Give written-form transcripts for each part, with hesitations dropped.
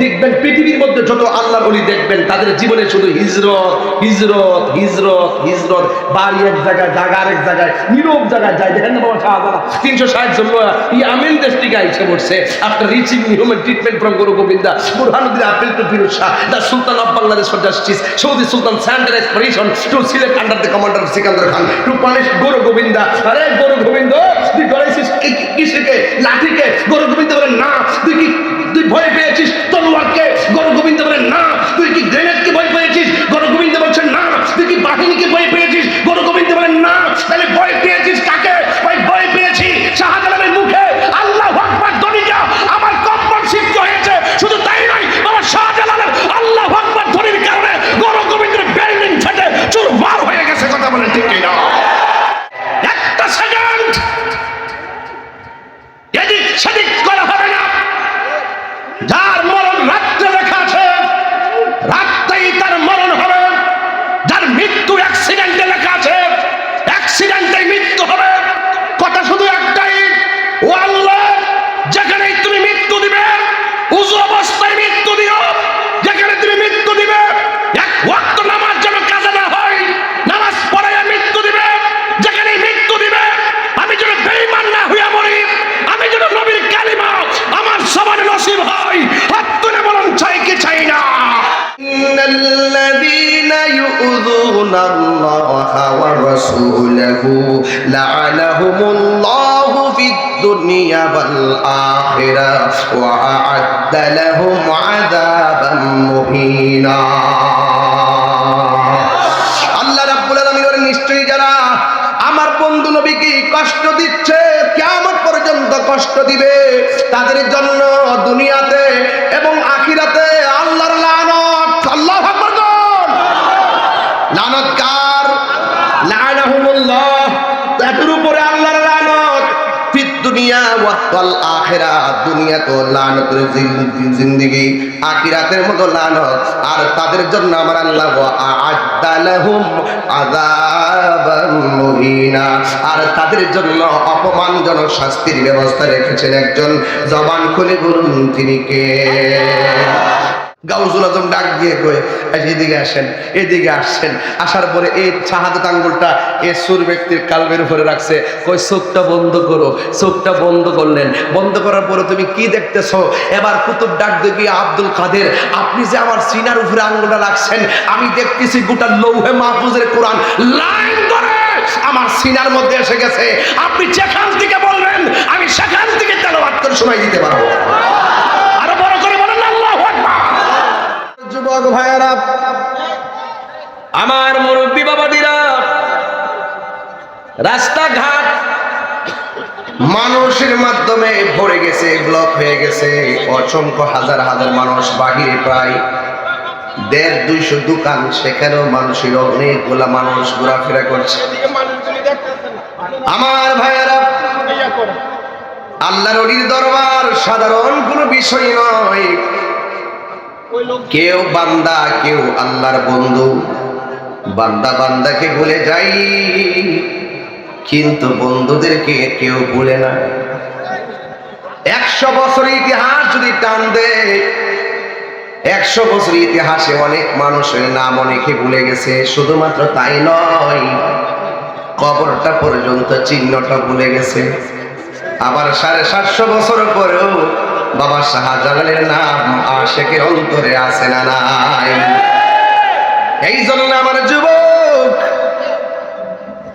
দেখবেন পৃথিবীর মধ্যে যত আল্লাহর ওলি দেখবেন তাদের জীবনে শুধু হিজরত হিজরত হিজরত হিজরত, বাড়ি এক জায়গায়, জায়গা আরেক জায়গায়, নীরব জায়গায় যায়। দেখেন না বাবা শাহজালাল 360 জন আমিন দেশ থেকে আইসে পড়ছে after reaching human treatment from Guru Gobinda Burhanuddin appeal to Firoz Shah, the sultan of Bangladesh for justice, Saudi sultan sent an expedition to select under the commander of Sikandar Khan to punish Guru Govinda. আরে গরু গোবিন্দ তুই ডরাইছিস কিসকে? লাঠিকে? গরু গোবিন্দ বলে না। তুই ভয় পেয়েছিস তলোয়ারকে? গরু গোবিন্দ বলে না। তুই কি গ্রেনেডকে ভয় পেয়েছিস? গরু গোবিন্দ বলছে না। তুই কি বাহিনীকে ভয় পেয়েছিস? গরু গোবিন্দ বলে না। তাহলে ভয় পেয়েছিস কাকে? ভয় পেয়েছি শাহজালালের মুখে আল্লাহু আকবার ধ্বনিটা আমার কম্পন সৃষ্টি হয়েছে। শুধু তাই নয়, বাবা শাহজালালের আল্লাহু আকবার ধ্বনির কারণে গরু গোবিন্দের বিল্ডিং ফেটে চুরমার হয়ে গেছে। কথা বলেন ঠিক কিনা? একটা সেকেন্ড এদিক সেদিক করা হবে না। যার মরণ রাত্রে লেখা আছে রাত্রেই তার মরণ হবে। যার মৃত্যু অ্যাক্সিডেন্টে লেখা আছে অ্যাক্সিডেন্টে মৃত্যু হবে। কথা শুধু একটাই, ও আল্লাহ যেখানে তুমি মৃত্যু দিবে উযু অবস্থায় মৃত্যু দিও। যেখানে তুমি মৃত্যু দিবে এক ওয়াক্ত নামাজ যেন কাজা না হয়, নামাজ পড়ে মৃত্যু দিবে। যেখানে মৃত্যু দিবে আমি যেন বেঈমান না হইয়া মরি, আমি যেন নবীর কালিমা আমার সবার নসিব হয়। হাত তুলে বলুন চাই কি চাই না? ইন্নাল্লাযীনা ইউযুনা আল্লাহা ওয়া রাসূলাহু লা'আনাহুমুল্লাহু ফিদ দুনিয়া ওয়াল আখিরাহ ওয়া আ'আদ্দা লাহুম আযাবান মুহিনা। আল্লাহ রাব্বুল আলামিন বলেন, নিশ্চয়ই যারা আমার বন্ধু নবীকে কষ্ট দিচ্ছে কিয়ামত পর্যন্ত কষ্ট দিবে, তাদের জন্য দুনিয়াতে এবং আখিরাতে আল্লাহর লানত। আল্লাহু আকবার। লানত কার? লা'আনাহুমুল্লাহ, তাদের উপরে আল্লাহর লানত। ফিদ দুনিয়া ওয়াল আখিরাহ, দুনিয়া তো লানতের জিন্দেগি, আখিরাতের মতো লানত। আর তাদের জন্য আমার আল্লাহ আ'আদ্দা লাহুম আযাবান মুহিনা, আর তাদের জন্য অপমানজনক শাস্তির ব্যবস্থা রেখেছেন। একজন জবান খুলে বলুন তিনি কে? গাউসুল আজম ডাক দিয়ে কয়ে, এদিকে আসেন। এদিকে আসছেন, আসার পরে এই শাহাদাত আঙ্গুলটা এ সুর ব্যক্তির কালবের উপরে রাখছে। কই চোখটা বন্ধ করো। চোখটা বন্ধ করলেন। বন্ধ করার পরে তুমি কি দেখতেছো? এবার কুতুব ডাক দিয়ে, আব্দুল কাদের আপনি যে আমার সিনার উপরে আঙ্গুলটা রাখছেন, আমি দেখতেছি গোটা লৌহে মাহফুজের কোরআন লাইন ধরে আমার সিনার মধ্যে এসে গেছে। আপনি যেখান থেকে বলবেন আমি সেখান থেকে তেলাওয়াত করে শোনাই দিতে পারবো। যুবক ভাইয়েরা, আমার মুরব্বী বাবাদিরা, রাস্তাঘাট মানুষের মাধ্যমে ভরে গেছে, ব্লক হয়ে গেছে। অসংখ্য হাজার হাজার মানুষ, বাহিরে প্রায় 150-200 দোকান, সেখানেও মানুষের অনেকগুলা মানুষ ঘোরাফেরা করছে। আমার ভাইয়েরা, আল্লাহর ওলির দরবার সাধারণ কোনো বিষয় নয়। কেউ বান্দা, কেউ আল্লাহর বন্ধু। বান্দা বান্দাকে ভুলে যাই, কিন্তু বন্ধুদেরকে কেউ ভুলে না। 100 বছর ইতিহাস যদি টান দেয়, 100 বছর ইতিহাসে অনেক মানুষের নাম অনেকে ভুলে গেছে। শুধুমাত্র তাই নয়, কবরটা পর্যন্ত চিহ্নটা ভুলে গেছে। আবার 750 বছর পরেও বাবা শাহজালালের নাম আশেকের অন্তরে আছে না নাই? এই জন্য আমার যুবক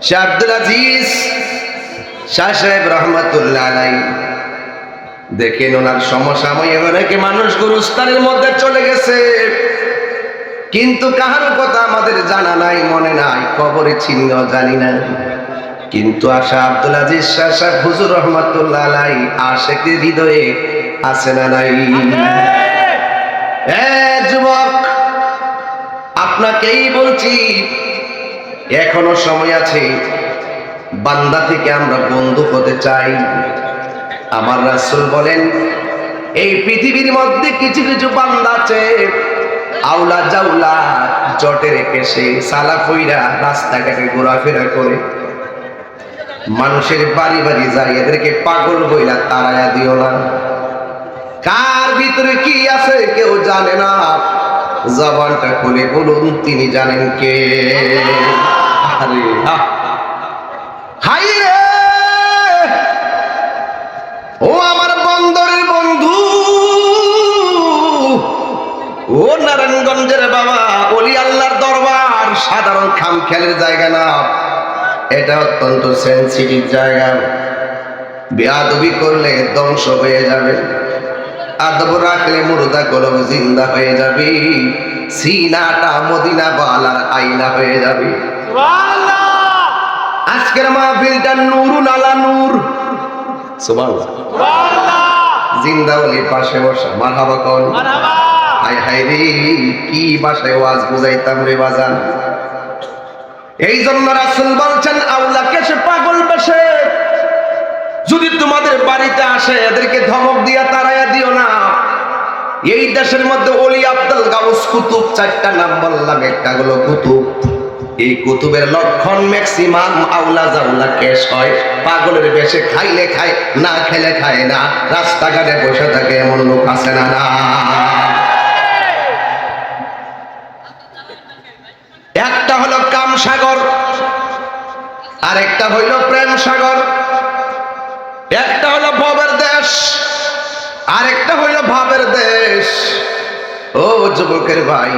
শাহ আব্দুল আজিজ শাহ সাহেব রহমাতুল্লাহ আলাইহি, দেখেন ওনার সমসাময়িক অনেকে মানুষ গুরুস্থানের মধ্যে চলে গেছে, কিন্তু কাহার কথা আমাদের জানা নাই, মনে নাই, কবরে চিহ্ন জানি না। কিন্তু আশা আব্দুল আজিজ শাহ সাহেব হুজুর রহমাতুল্লাহ আলাইহি আশেকের হৃদয়ে আছে না নাই? যুবক, আপনাকেই বলছি, এখনো সময় আছে। বান্দা থেকে আমরা বন্ধু হতে চাই। আমার রাসূল বলেন, এই পৃথিবীর মধ্যে কিছু কিছু বান্দা আছে, আউলা জাউলা জটে রেখে সে সালা কইরা রাস্তাঘাটে ঘোরাফেরা করে, মানুষের বাড়ি বাড়ি যায়। এদেরকে পাগল বইলা তাড়ায়া দিও না। কার ভিতরে কি আছে কেউ জানে না, জবানটা খুলে বলুন তিনি জানেন কে। আরে হাই রে, ও আমার বন্দরের বন্ধু, ও নারায়ণগঞ্জের বাবা, ওলি আল্লাহর দরবার সাধারণ খামখেয়ালের জায়গা না, এটা অত্যন্ত সেনসিটিভ জায়গা। বেয়াদবি করলে ধ্বংস হয়ে যাবে, আদব রাখলে মুর্দা কলম জিন্দা হয়ে যাবে, সিনাটা মদিনা বালার আয়না হয়ে যাবে। আজকের মাহফিলটা নূরুন আলা নূর, সুবহানাল্লাহ। জিন্দা ওলি পাশে বসা, মারহাবা কোন, হায় হায় রে, কি ভাষায় ওয়াজ বুঝাইতাম রে বাজান। এই জন্য রাসূল বলছেন, আওলাকে সে পাগল বেশে যদি তোমাদের বাড়িতে আসে এদেরকে ধমক দিয়া তাড়াইয়া দিও না। এই দেশের মধ্যে ওলি আব্দুল গাউস কুতুব, চারটা নাম বললাম, একটা হলো কুতুব। এই কুতুবের লক্ষণ ম্যাক্সিমাম আউলা জাউলা কেশ হয়, পাগলের বেশে খাইলে খায়, না খেলে খায় না, রাস্তাঘাটে বসে থাকে এমন লোক আছে না? না, একটা হলো কাম সাগর, আর একটা হইল প্রেম সাগর, একটা হলো ভবের দেশ, আর একটা হইল ভাবের দেশ। ও যুবকের ভাই,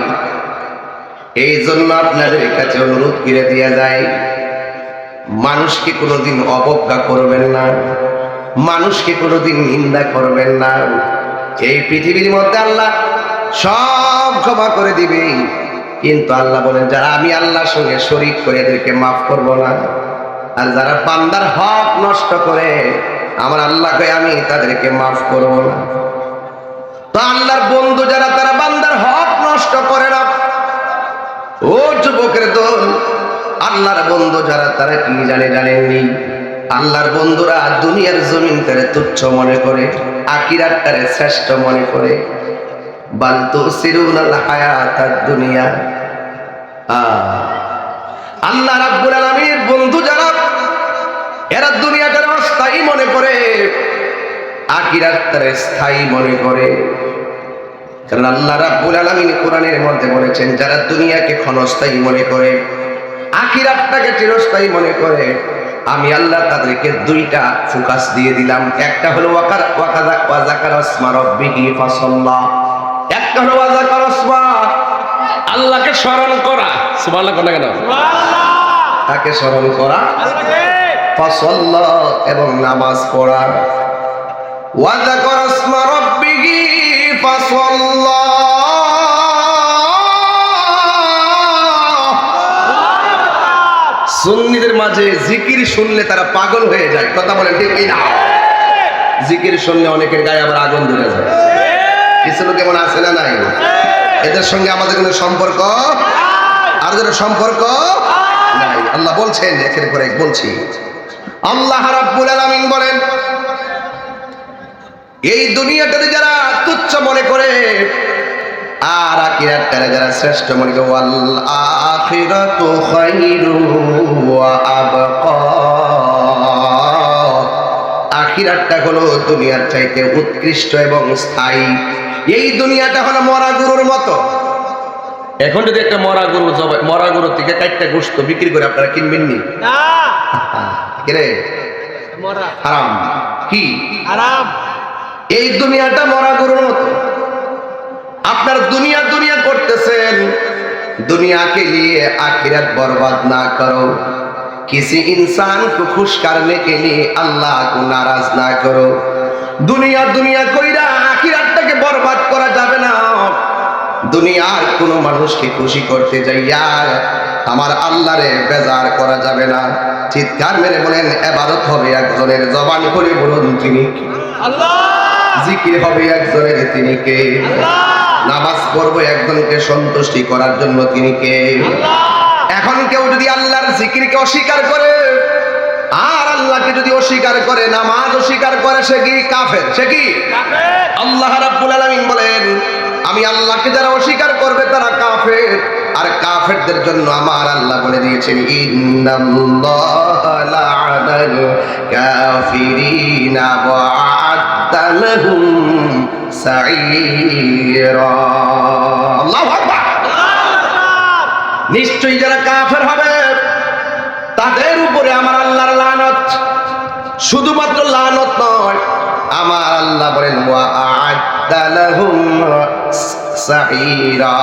এই জন্য আপনাদের কাছে অনুরোধ করে দিয়া যায়, মানুষকে কোনোদিন অবজ্ঞা করবেন না, মানুষকে কোনোদিন নিন্দা করবেন না। এই পৃথিবীর মধ্যে আল্লাহ সব ক্ষমা করে দিবে, কিন্তু আল্লাহ বলেন যারা আমি আল্লাহর সঙ্গে শরীক করে এদেরকে মাফ করব না। আর যারা বান্দার হক নষ্ট করে আমার আল্লাহকে আমি তাদেরকে মাফ করব না। তো আল্লাহর বন্ধু যারা, তারা বান্দার হক নষ্ট করে না। ও যুবকের দল, আল্লাহর বন্ধু যারা, তারা কি জানেননি? আল্লাহর বন্ধুরা দুনিয়ার জমিন তারে তুচ্ছ মনে করে, আখিরাত তারে শ্রেষ্ঠ মনে করে। বাল তুসিরুনাল হায়াতাদ দুনিয়া। আল্লাহ রাব্বুল আলামিনের বন্ধু যারা, এরা দুনিয়াটারে অস্থায়ী মনে করে, আখিরাত তারে স্থায়ী মনে করে। কারণ আল্লাহ রাব্বুল আলামিন কোরআনের মধ্যে বলেছেন, যারা দুনিয়াকে ক্ষণস্থায়ী মনে করে, আখিরাতটাকে চিরস্থায়ী মনে করে, আমি আল্লাহ তাদেরকে দুইটা ফোকাস দিয়ে দিলাম। একটা হলো ওয়াজাকার আসমা রাব্বিহি ফাসাল্লা, একটা হলো ওয়াজাকার আসমা, আল্লাহকে স্মরণ করা। সুবহানাল্লাহ কোন কেন? সুবহানাল্লাহ, তাকে স্মরণ করা, ফাসাল্লা এবং নামাজ পড়া। ওয়াজাকার আসমা রাব্বিহি ফাসাল্লা, সুন্নিদের মাঝে জিকির শুনলে তারা পাগল হয়ে যায়, কথা বলেন ঠিক না? জিকির শুনলে অনেকের গায়ে আবার আগুন ধরে যায়। কিছু লোক এমন আছে না নাই? এদের সঙ্গে আমাদের কোনো সম্পর্ক, আর যারা সম্পর্ক নাই। আল্লাহ বলছেন, একের পর এক বলছি, আল্লাহ রাব্বুল আলামিন বলেন, এই দুনিয়াটাতে যারা তুচ্ছ মনে করে আর আখিরাতটারে যারা শ্রেষ্ঠ মনে করে, ওয়াল আখিরাতু খায়রু ওয়া আবকা, আখিরাতটা হলো দুনিয়ার চাইতে উৎকৃষ্ট এবং স্থায়ী। এই দুনিয়াটা হলো মরা গরুর মতো। এখন যদি একটা মরা গরু থেকে কাটটা গোশত বিক্রি করে আপনারা কিনবেন নি? না, কিরে মরা হারাম। কি হারাম? এই দুনিয়াটা মরা গরুর মতো। আপনার দুনিয়া দুনিয়া করতেছেন, दुनिया के लिए आखिरत बर्बाद ना करो। किसी इंसान को खुश करने के लिए अल्लाह को नाराज ना करो। दुनिया दुनिया কইরা আখিরাতটাকে বরবাদ করা যাবে না। দুনিয়ার কোনো মানুষকে খুশি করতে যাইয়া আমার আল্লাহরে বেজার করা যাবে না। চিৎকার মেরে বলেন ইবাদত হবে একজনের, জবান খুলে বলুন তিনি কে? আল্লাহ। জিকির হবে একজনের, তিনি কে? আল্লাহ। নামাজ পড়বো একজনকে সন্তুষ্টি করার জন্য, তিনি কে? আল্লাহ। এখন কেউ যদি আল্লাহর জিকিরকে অস্বীকার করে আর আল্লাহকে যদি অস্বীকার করে, নামাজ অস্বীকার করে, সে কি কাফের? সে কি কাফের? আল্লাহ রাব্বুল আলামিন বলেন আমি আল্লাহকে যারা অস্বীকার করবে তারা কাফের। আর কাফেরদের জন্য আমার আল্লাহ বলে দিয়েছেন ইন্নাল্লাহা লা'নাল কাফিরিনা ওয়া আ'আদ্দা লাহুম সাঈরা। আল্লাহু আকবার। নিশ্চয়ই যারা কাফের হবে তাদের উপরে আমার আল্লাহর লানত। শুধুমাত্র লানত নয়, আমার আল্লাহ বলেন ওয়া আ'আদ্দা লাহুম সাঈরা,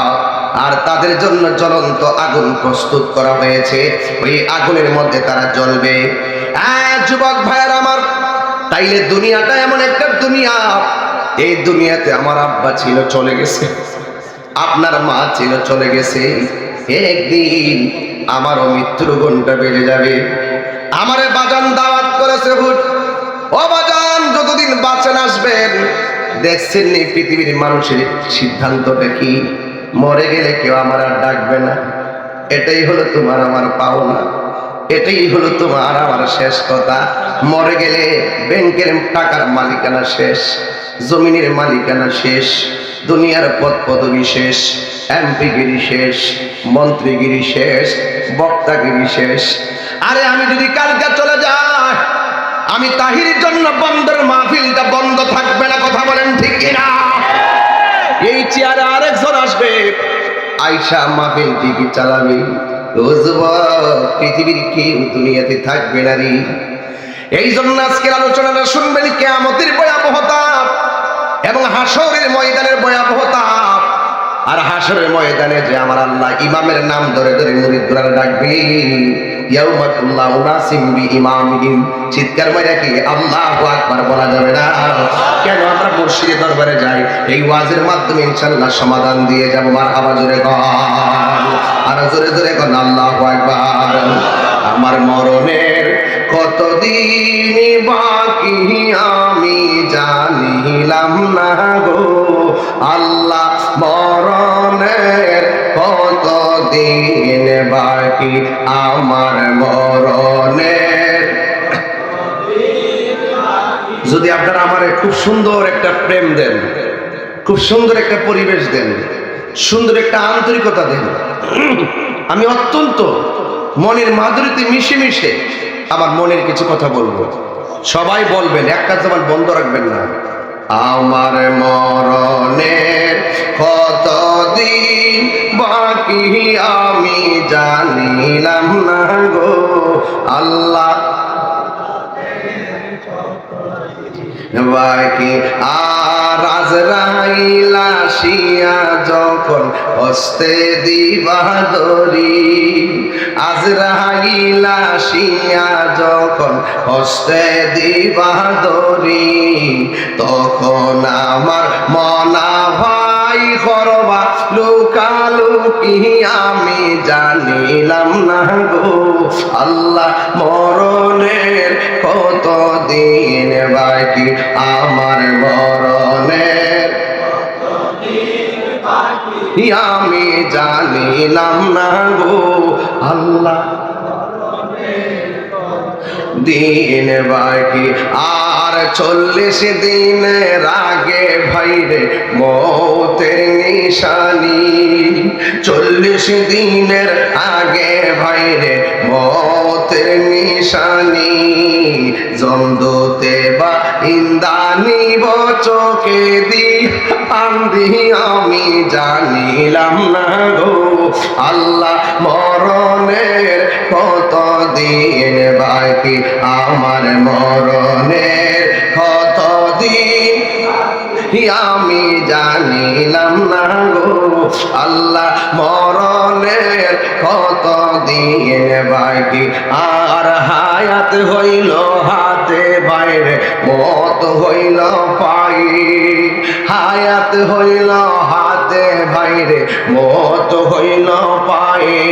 আর তাদের জন্য জ্বলন্ত আগুন প্রস্তুত করা হয়েছে, ওই আগুনের মধ্যে তারা জ্বলবে। যুবক ভাইয়ের আমার, তাইলে দুনিয়াটা এমন একটা দুনিয়া, এই দুনিয়াতে আমার আব্বা ছিল, চলে গেছে, আপনার মা ছিল, চলে গেছে। একদিন আমারও মৃত্যুর ঘন্টা বেজে যাবে। আমারে বাজান দাওয়াত করেছে, ও বাজান যতদিন বাঁচেন আসবেন। দেখছেন নি পৃথিবীর মানুষের সিদ্ধান্তটা কি? মরে গেলে কেউ আমার আর ডাকবে না। এটাই হলো তোমার আমার পাওনা, এটাই হলো তোমার আমার শেষ কথা। মরে গেলে ব্যাংকের টাকার মালিকানা শেষ, জমিনের মালিকানা শেষ, দুনিয়ার পদ পদবি শেষ, এমপিগিরি শেষ, মন্ত্রীগিরি শেষ, বক্তাগিরি শেষ। আরে আমি যদি কালকে চলে যাই, আমি তাহির জন্য বন্ধের মাহফিলটা বন্ধ থাকবে না। কথা বলেন ঠিক কিনা? এই চেয়ারে আরেকজন আসবে, আয়শা মাহফিল ঠিকই চালাবে। পৃথিবীর কেউ দুনিয়াতে থাকবে না রে। এই জন্য আজকের আলোচনাটা শুনবেন কিয়ামতের ভয়াবহতা এবং হাসরের ময়দানের ভয়াবহতা। আর হাসরের ময়দানে যে আমার আল্লাহ ইমামের নাম ধরে ধরে মুরিদরা ডাকবে, ইয়াউমা তুল্লাউ নাসিম বিইমামিহিম, চিৎকার মাইরা কি আল্লাহু আকবার বলা যাবে না? কেন আমরা মুর্শিদের দরবারে যাই? এই ওয়াজের মাধ্যমে ইনশাআল্লাহ সমাধান দিয়ে যাব। মারহাবা জোরে কর, আর জোরে জোরে কর আল্লাহু আকবার। আমার মরণের কতদিন বাকি আমি জানিলাম না গো আল্লাহ, মরণের কতদিন বাকি আমার মরণের। যদি আপনারা আমারে খুব সুন্দর একটা প্রেম দেন, খুব সুন্দর একটা পরিবেশ দেন, সুন্দর একটা আন্তরিকতা দেন, আমি অত্যন্ত মনের মাধুরীতে মিশে মিশে আমার মনের কিছু কথা বলবো। সবাই বলবেন, একটা জবান বন্ধ রাখবেন না। আমার মরণের কতদিন বাকি আমি জানিলাম না গো আল্লাহ, বাকি আর আজরাইল আসিয়া যখন হস্তে দিবা দরি, আজরাইল আসিয়া যখন হস্তে দিবা দরি, তখন আমার মনা ভাই করবা লুকালুকি আমি জানিলাম না গো আল্লাহ, মরণের কতদিন বাকি আমার মরণের আমি জানিলাম না গো আল্লাহ, দিন বাকি আর 40 দিনের আগে ভাইরে মৌতের নিশানি, 40 দিনের আগে ভাইরে মৌতের নিশানি, জমদূতে বা ইন্দানি চোখে দি আন্দি আমি জানিলাম না গো আল্লাহ, মরণের কতদিন বাকি আমার মরণের কতদিন আমি জানিলাম না গো আল্লাহ, মরণের কতদিন বাকি আর হায়াত হইল হাতে বাইরে, মত হইল পাই, হায়াত হইল হাতে বাইরে, মত হইল পায়ে,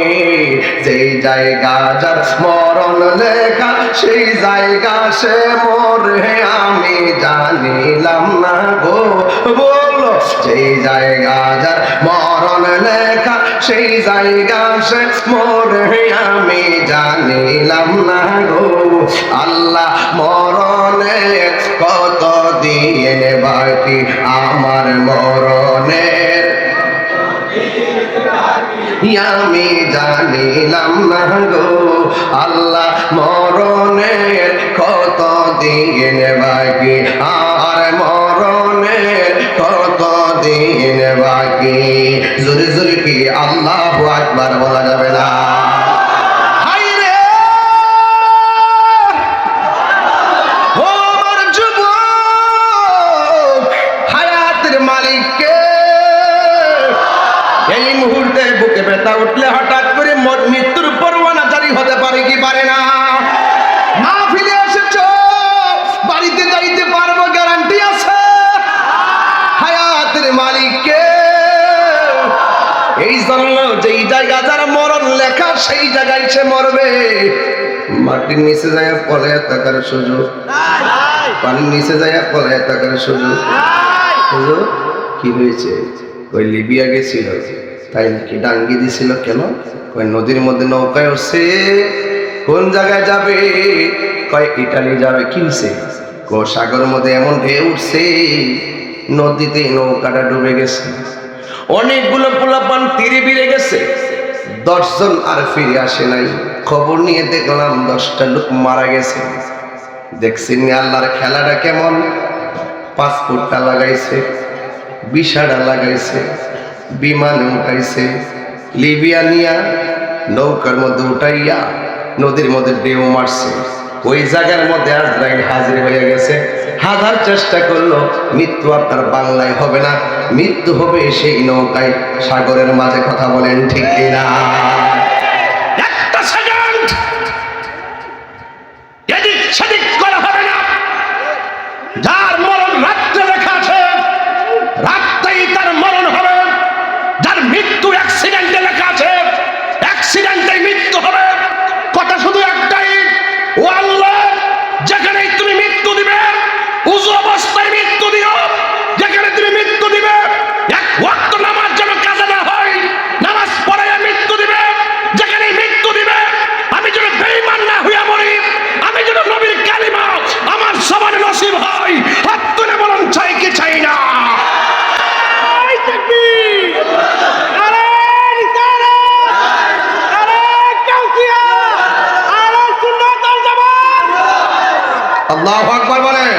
যেই জায়গা যার মরণ লেখা সেই জায়গা সে মরে আমি জানিলাম না গো, বলো যেই জায়গা যার মরণ লেখা সেই জায়গা সে মরে আমি জানিলাম না গো আল্লাহ, মরণের কতদিন বাকি আমার মরণের আমি জানিলাম না গো আল্লাহ, মরণের কতদিন বাকি আর মরণের দিন বাকি। জোরে জোরে কি আল্লাহু আকবার বলা যাবে না? এই মুহূর্তে বুকে ব্যথা উঠলে হঠাৎ করে মৃত্যুর পরোয়ানা জারি হতে পারে কি পারে না? মাহফিলে এসেছো, বাড়িতে যাইতে পারবো গ্যারান্টি আছে? হায়াতের মালিককে। এই জন্য যেই জায়গা যারা মরণ লেখা সেই জায়গায় সে মরবে। মাটির নিচে যায় পলে থাকার সুযোগ, পানির নিচে যায় পলে থাকার সুযোগ। কি হয়েছে? ওই লিবিয়া গেছিল, তাই নাকি ডাঙ্গি দিছিল কেন? ওই নদীর মধ্যে নৌকায় উঠছে। কোন জায়গায় যাবে? কয় ইটালি যাবে। কি হয়েছে? সাগরের মধ্যে এমন ঢেউ উঠছে, নদীতে নৌকাটা ডুবে গেছে। অনেকগুলো পোলাপান তীরে বিড়ে গেছে, 10 জন আর ফিরে আসে নাই। খবর নিয়ে দেখলাম 10টা লোক মারা গেছে। দেখছেন আল্লাহর খেলাটা কেমন? পাসপোর্টটা লাগাইছে, ভিসাটা লাগাইছে, বিমানে উঠাইছে, লিবিয়া নিয়া নৌকার মধ্যে উঠাইয়া নদীর মধ্যে ঢেউ মারছে। ওই জায়গার মধ্যে আজরাইল হাজির হয়ে গেছে। হাজার চেষ্টা করলো, মৃত্যু আপনার বাংলায় হবে না, মৃত্যু হবে সেই নৌকায় সাগরের মাঝে। কথা বলেন ঠিক কিনা? একটা সেকেন্ড এদিক সেদিক করা হবে না। যার মরণ রাত্রে লেখা আছে, রাত্রেই তার মরণ হবে। যার মৃত্যু অ্যাক্সিডেন্টে লেখা আছে, অ্যাক্সিডেন্টেই মৃত্যু হবে। কথা শুধু একটাই, ও আল্লাহ, যেখানেই তুমি মৃত্যু দিবে উযু অবস্থায় মৃত্যু দিও। যেখানে তুমি মৃত্যু দিবে এক ওয়াক্ত নামাজ যেন কাজে না হয়, নামাজ পড়ে মৃত্যু দিবে। যেখানে মৃত্যু দিবে আমি যেন বেঈমান না হইয়া মরি, আমি যেন নবীর কালিমা আমার সমানে নসিব হয়। হাত তুলে বলুন চাই কি চাই না? আল্লাহু আকবার বলেন।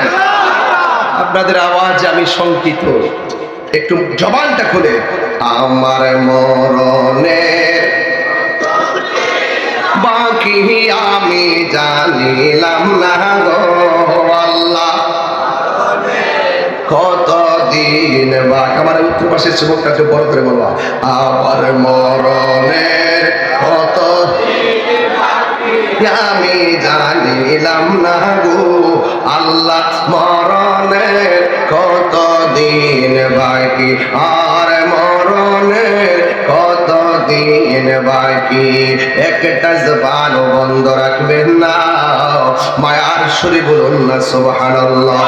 আপনাদের আওয়াজে আমি শঙ্কিত, একটু জবানটা খুলে। আমার মরণের বাকি আমি জানিলাম না গো আল্লাহ, কতদিন বাকি। আমার উত্তর পাশের যুবকটা একটু বড় করে বলবা, আমার মরণের কত আমি জানিলাম না গো আল্লাহ, মরণের কতদিন বাকি, আর মরণের কতদিন বাকি। একটা জবান বন্ধ রাখবেন না, মায়ার সুরে বলুন না সুবহানাল্লাহ।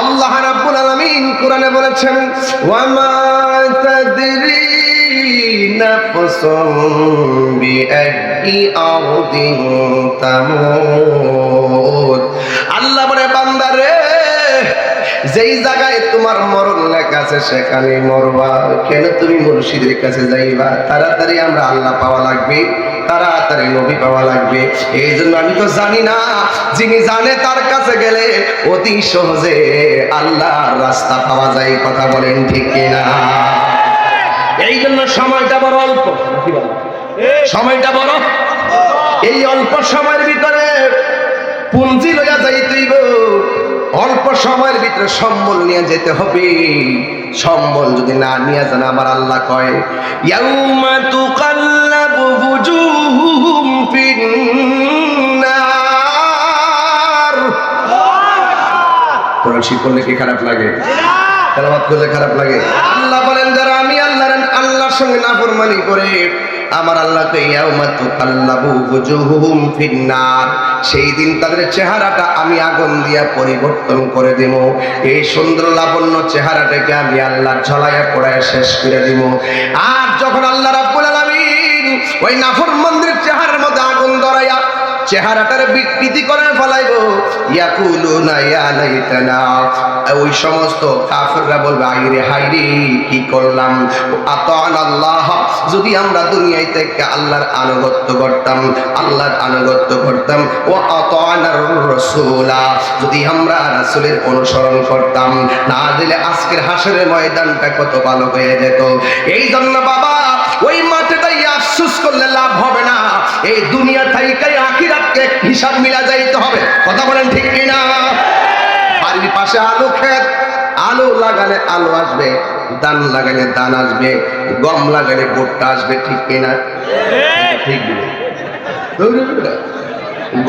আল্লাহ রাব্বুল আলামিন কোরআনে বলেছেন, ওয়া মা তাদরি নাফসুম বিআইয়ি আরদিন তামুত। আল্লাহ বলে, বান্দারে, যেই জায়গায় তোমার মরণ লেখা আছে সেখানেই মরবা। কেন তুমি মুর্শিদের কাছে যাইবা? তাড়াতাড়ি আমরা আল্লাহ পাওয়া লাগবে, তাড়াতাড়ি নবী পাওয়া লাগবে। এই জন্য আমি তো জানি না, যিনি জানে তার কাছে গেলে অতি সহজে আল্লাহর রাস্তা পাওয়া যায়। কথা বলেন ঠিক কিনা? এই জন্য সময়টা বড় অল্প। সময়টা বড়, এই অল্প সময়ের ভিতরে পুঞ্জি লইয়া যাইতেইব। অল্প সময়ের ভিতরে সম্বল নিয়ে যেতে হবে। সম্বল যদি না নিয়ে যান, আমার আল্লাহ কয়, ইয়াউমা তুকাল্লাবু বুজুহুম ফিন্নার। কোরআন শিখ করলে কি খারাপ লাগে? তেলাওয়াত করলে খারাপ লাগে? আল্লাহ বলেন, যারা আমি আল্লাহর সঙ্গে নাফরমানি করে, আমার আল্লাহকে ইয়াউমা তুকাল্লাবু বুজুহুম ফিন্নার, সেই দিন তাদের চেহারাটা আমি আগুন দিয়া পরিবর্তন করে দেব। এই সুন্দর লাবণ্য চেহারাটাকে আমি আল্লাহ ঝলাইয়া পড়ায় শেষ করে দেব। আর যখন আল্লাহ রাব্বুল আলামিন ওই নাফরমানদের চেহারার মধ্যে আগুন ধরাইয়া চেহারাটার বিকৃতি করে ফেলাইবো। ইয়াকুলুনা ইয়া লাইতানা, ওই সমস্ত কাফেররা বলবে আইরে হাইরে কি করলাম। আতানা আল্লাহ, যদি আমরা দুনিয়ায় থেকে আল্লাহর আনুগত্য করতাম, আল্লাহর আনুগত্য করতাম। ওয়া আতানার রাসূলা, যদি আমরা রাসূলের অনুসরণ করতাম, না দিলে আজকের হাসরের ময়দানটা কত ভালো হয়ে যেত। এই জন্য বাবা ওই মাঠে তাই আফসোস করলে লাভ হবে না। এই দুনিয়া থেকে আখিরাতকে হিসাব মিলা যাইতে হবে। কথা বলেন ঠিক কিনা? বাড়ির পাশে আলু ক্ষেত, আলু লাগালে আলু আসবে, ধান লাগালে ধান আসবে, গম লাগালে ভুট্টা আসবে, ঠিক কিনা? ঠিক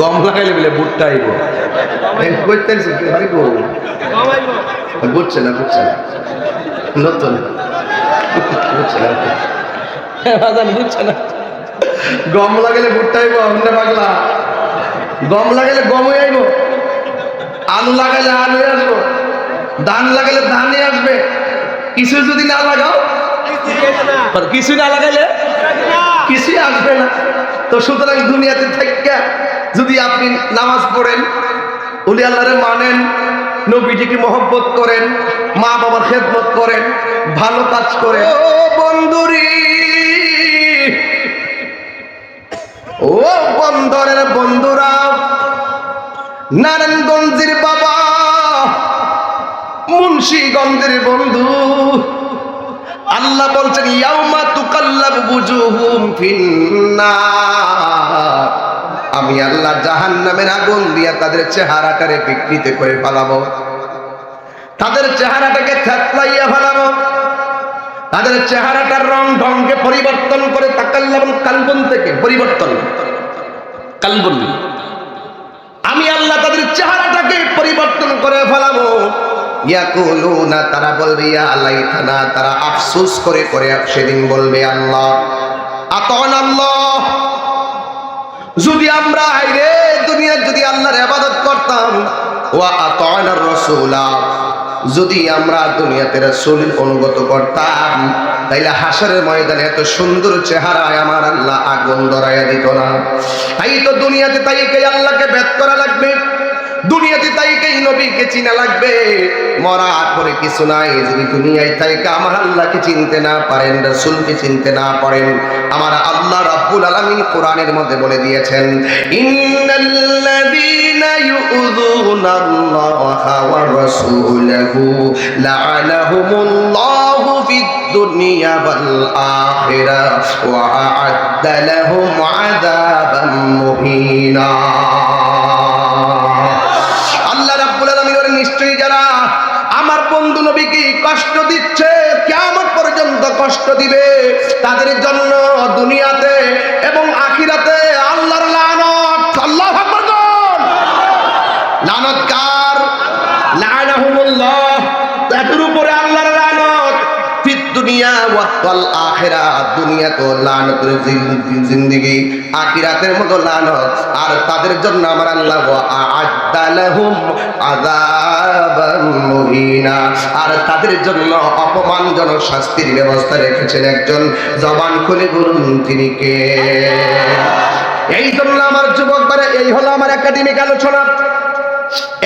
গম লাগাইলে বলে ভুট্টা আইব, বুঝছে না বুঝছে না নতুন বুঝছে না বুঝছে না। গম লাগাইলে ভুট্টা আইব, আমরা পাগলা। গম লাগাইলে গমই আইব, আলু লাগাইলে আলু আসবো, ধান লাগাইলে ধানই আসবে। কিছু যদি না লাগাও, কিছু না লাগাইলে কিছুই আসবে না। তো সুতরাং দুনিয়াতে থেকে যদি আপনি নামাজ পড়েন, ওলি আল্লাহরে মানেন, নবীজিকে মহব্বত করেন, মা বাবার খেদমত করেন, ভালো কাজ করেন, ও বন্ধুরি, ও বন্দরের বন্ধুরা, নারায়ণগঞ্জের বাবা, মুন্সিগঞ্জের বন্ধু, আল্লাহ বলছেন ইয়াউমা তুকাল্লাবু বুজুহুম ফিন্নার, আমি আল্লাহ জাহান্নামের আগুন দিয়া তাদের চেহারাটারে বিকৃত করে ফেলাবো, তাদের চেহারাটাকে থেতলাইয়া ফেলাবো, তাদের চেহারাটার রং ঢংকে পরিবর্তন করে, তাকাল্লাবুন কালবুন থেকে পরিবর্তন, কালবুন, আমি আল্লাহ তাদের চেহারাটাকে পরিবর্তন করে ফেলাবো। ইয়াকুলুনা, তারা বলবে ইয়া লাইতানা, তারা আফসোস করে করে সেদিন বলবে আল্লাহ আতানা আল্লাহ, যদি আমরা আইরে দুনিয়ায় যদি আল্লাহর ইবাদত করতাম, ওয়া আতানার রাসূলা, যদি আমরা দুনিয়াতে রাসূলের অনুগত করতাম, তাইলে হাসরের ময়দানে এত সুন্দর চেহারায় আমার আল্লাহ আগুন ধরাইয়া দিত না। তাই তো দুনিয়াতে তাইকে আল্লাহকে ভেদ করা লাগবে, দুনিয়াতে তাইকে নবীকে চিনা লাগবে। মরার পরে কিছু নাই, যদি দুনিয়ায় তাইকে আমার আল্লাহকে চিনতে না পারেন, রাসূলকে চিনতে না পারেন, আমার আল্লাহ রাব্বুল আলামিন কোরআনের মধ্যে বলে দিয়েছেন ইন্নাল্লাযীনা ইউযুনাল্লাহা ওয়া রাসূলাহু লা'আনাহুমুল্লাহু ফিদ দুনিয়া ওয়াল আখিরাহ ওয়া আ'আদ্দা লাহুম আযাবাম মুহিনা। নিশ্চয়ই যারা আমার বন্ধু নবীকে কষ্ট দিচ্ছে, কিয়ামত পর্যন্ত কষ্ট দিবে, তাদের জন্য দুনিয়াতে এবং আখিরাতে আল্লাহর লানত। আল্লাহু আকবার। লানত কার? লা'আনাহুমুল্লাহ, তাদের উপরে আল্লাহর লানত। ফিদ দুনিয়া ওয়াল আখিরাহ, দুনিয়া তো লানতের জিন্দেগি, আখিরাতের মতো লানত। আর তাদের জন্য আমার আল্লাহ আ'আদ্দা লাহুম আযাবান মুহিনা, আর তাদের জন্য অপমানজনক শাস্তির ব্যবস্থা রেখেছেন। একজন জবান খুলে বলুন তিনি কে? এই জন্য আমার যুবকরা, এই হলো আমার একাডেমিক আলোচনা।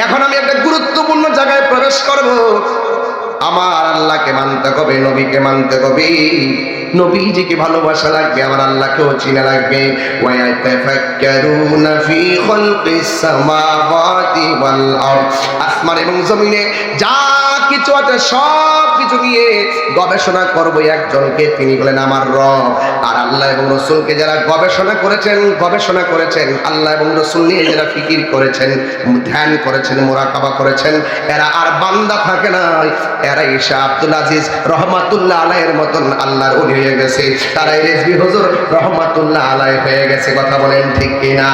এখন আমি একটা গুরুত্বপূর্ণ জায়গায় প্রবেশ করব। আমার আল্লাহকে মানতে হবে, নবীকে মানতে হবে, নবীজিকে ভালোবাসা লাগবে, আমার আল্লাহকেও চিনা লাগবে। ওয়া ইয়াতাফাক্কারুনা ফি খালকিস সামাওয়াতি ওয়াল আরদ, আসমান এবং জমিনে যা কিছু আছে সব কিছু নিয়ে গবেষণা করব একজনকে, তিনি বলেন আমার রব। আর আল্লাহ এবং রাসূলকে যারা গবেষণা করেছেন, আল্লাহ এবং রাসূল নিয়ে যারা ফিকির করেছেন, ধ্যান করেছেন, মুরাকাবা করেছেন, এরা আর বান্দা থাকে না, এরা ঈসা আব্দুল আজিজ রহমাতুল্লাহ আলাইহির মতন আল্লাহর ওলি হয়ে গেছে, তারা রেজভী হুজুর রহমাতুল্লাহ আলাইহি হয়ে গেছে। কথা বলেন ঠিক কিনা?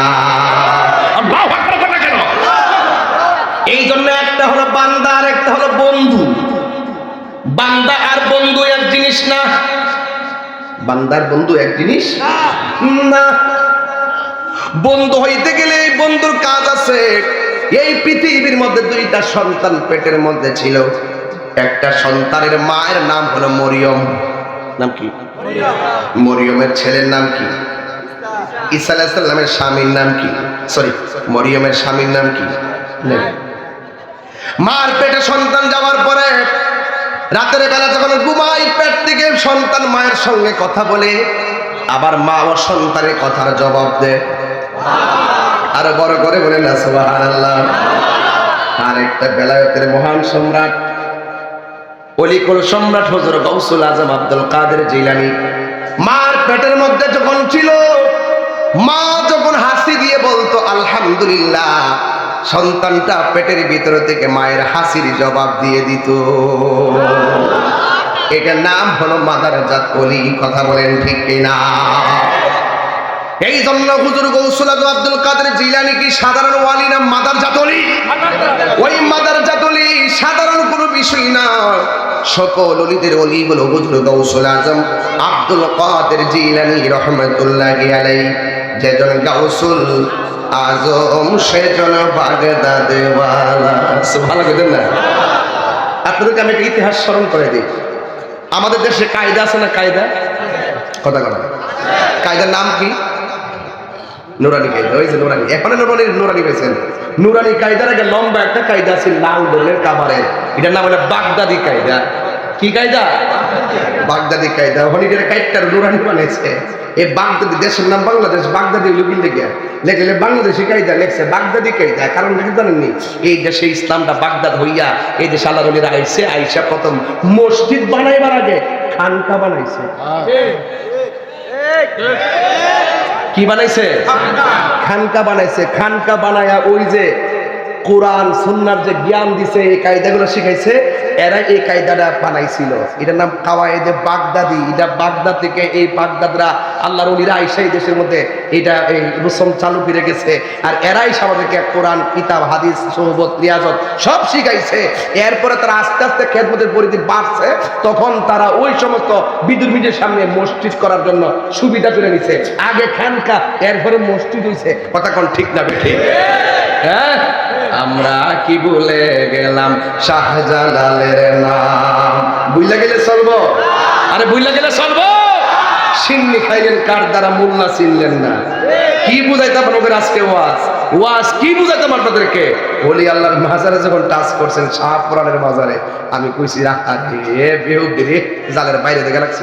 আল্লাহু আকবার। কথা কেন? এই জন্য একটা হলো বান্দা আর একটা হলো বন্ধু। বান্দা আর বন্ধু এক জিনিস না। বান্দার বন্ধু এক জিনিস না। বন্ধু হইতে গেলে এই বন্ধুর কাজ আছে। এই পৃথিবীর মধ্যে দুইটা সন্তান পেটের মধ্যে ছিল। একটা সন্তানের মায়ের নাম হলো মরিয়ম। নাম কি? মরিয়মের ছেলের নাম কি? ঈসা আলাইহিস সালামের স্বামীর নাম কি? সরি, মরিয়মের স্বামীর নাম কি? মার পেটে সন্তান যাওয়ার পরে রাতের বেলা যখন ঘুমাই, পেট থেকে সন্তান মায়ের সঙ্গে কথা বলে, আবার মা ও সন্তানের কথার জবাব দেয়। আরো বড় করে বলেন না সুবহানাল্লাহ। আর একটা বেলায়েতের মহান সম্রাট, অলিকুল সম্রাট হুজুর গাউসুল আজম আব্দুল কাদের জিলানী, মার পেটের মধ্যে যখন ছিল, মা যখন হাসি দিয়ে বলতো আলহামদুলিল্লাহ, সন্তানটা পেটের ভিতর থেকে মায়ের হাসির জবাব দিয়ে দিত। এটার নাম হলো মাদারজাত ওলি। কথা বলেন ঠিক কিনা? এই জন্য হুজুর গাউসুল আজম আব্দুল কাদের জিলানী কি সাধারণ ওয়ালি না মাদারজাত ওলি? ওই মাদারজাত ওলি সাধারণ কোনো বিষয় না, সকল ওলিদের ওলি হলো হুজুর গাউসুল আজম আব্দুল কাদের জিলানী রহমাতুল্লাহি আলাইহি। যেজন গাউসুল আজম সেজন বাগদাদ ওয়ালা। সুবহানাল্লাহ বলেন না? আপনাদেরকে আমি একটা ইতিহাস স্মরণ করে দিই। আমাদের দেশে কায়দা আছে না? কায়দা, কথা কথা, কায়দার নাম কি? নুরানি কায়দা। ওই যে নুরানি, এখন নুরানি পেয়েছেন। নুরানি কায়দার আগে লম্বা একটা কায়দা আছে লাল দলের কাবারের, এটার নাম হলো বাগদাদি কায়দা। কি কায়দা? বাগদাদি কায়দা। হলিডের কায়দার নুরানি বানাইছে। এই বাগদাদি, দেশের নাম বাংলাদেশ, বাগদাদি লিখে লেখলে বাংলাদেশি কায়দা লেখছে বাগদাদি কায়দা। কারণ কি জানেননি? এই দেশে ইসলামটা বাগদাদ হইয়া এই দেশে আল্লাহর ওলিরা আইসা প্রথম মসজিদ বানাইবার আগে খানকা বানাইছে। কি বানাইছে? খানকা বানাইছে। খানকা বানায়া ওই যে কোরআন সুন্নাহর যে জ্ঞান দিছে, এই কায়দাগুলো শিখাইছে, এরা এই কায়দাটা বানাইছিল। এটার নাম কাওয়ায়েদে বাগদাদি। এটা বাগদাদ থেকে এই বাগদাদরা আল্লাহর ওলিরা আইসা এই দেশের মধ্যে এটা এই রসম চালু করে গেছে। আর এরাই আমাদেরকে কোরআন, কিতাব, হাদিস, সোহবত, রিয়াজত সব শিখাইছে। এরপরে তারা আস্তে আস্তে খেদমতের পরিধি বাড়ছে, তখন তারা ওই সমস্ত বিদুর্মীদের সামনে মসজিদ করার জন্য সুবিধা করে নিছে। আগে খানকা, এরপরে মসজিদ হইছে। কথা কোন ঠিক না ঠিক? হ্যাঁ, আমরা কি ভুলে গেলাম শাহজালালের নাম? বুইলা গেলে চলবো? আরে বুইলা গেলে চলবো? সিন্নি খাইলেন কার দ্বারা, মোল্লা চিনলেন না। কি বুঝাইতাম আপনাদের আজকে ওয়াজ কি বুঝাইতাম আপনাদেরকে? ওলি আল্লাহর মাজারে যখন টাচ করছেন, শাহপুরানের মাজারে, আমি কইছি আরে বেহুদি জালের বাইরে থেকে লাগছে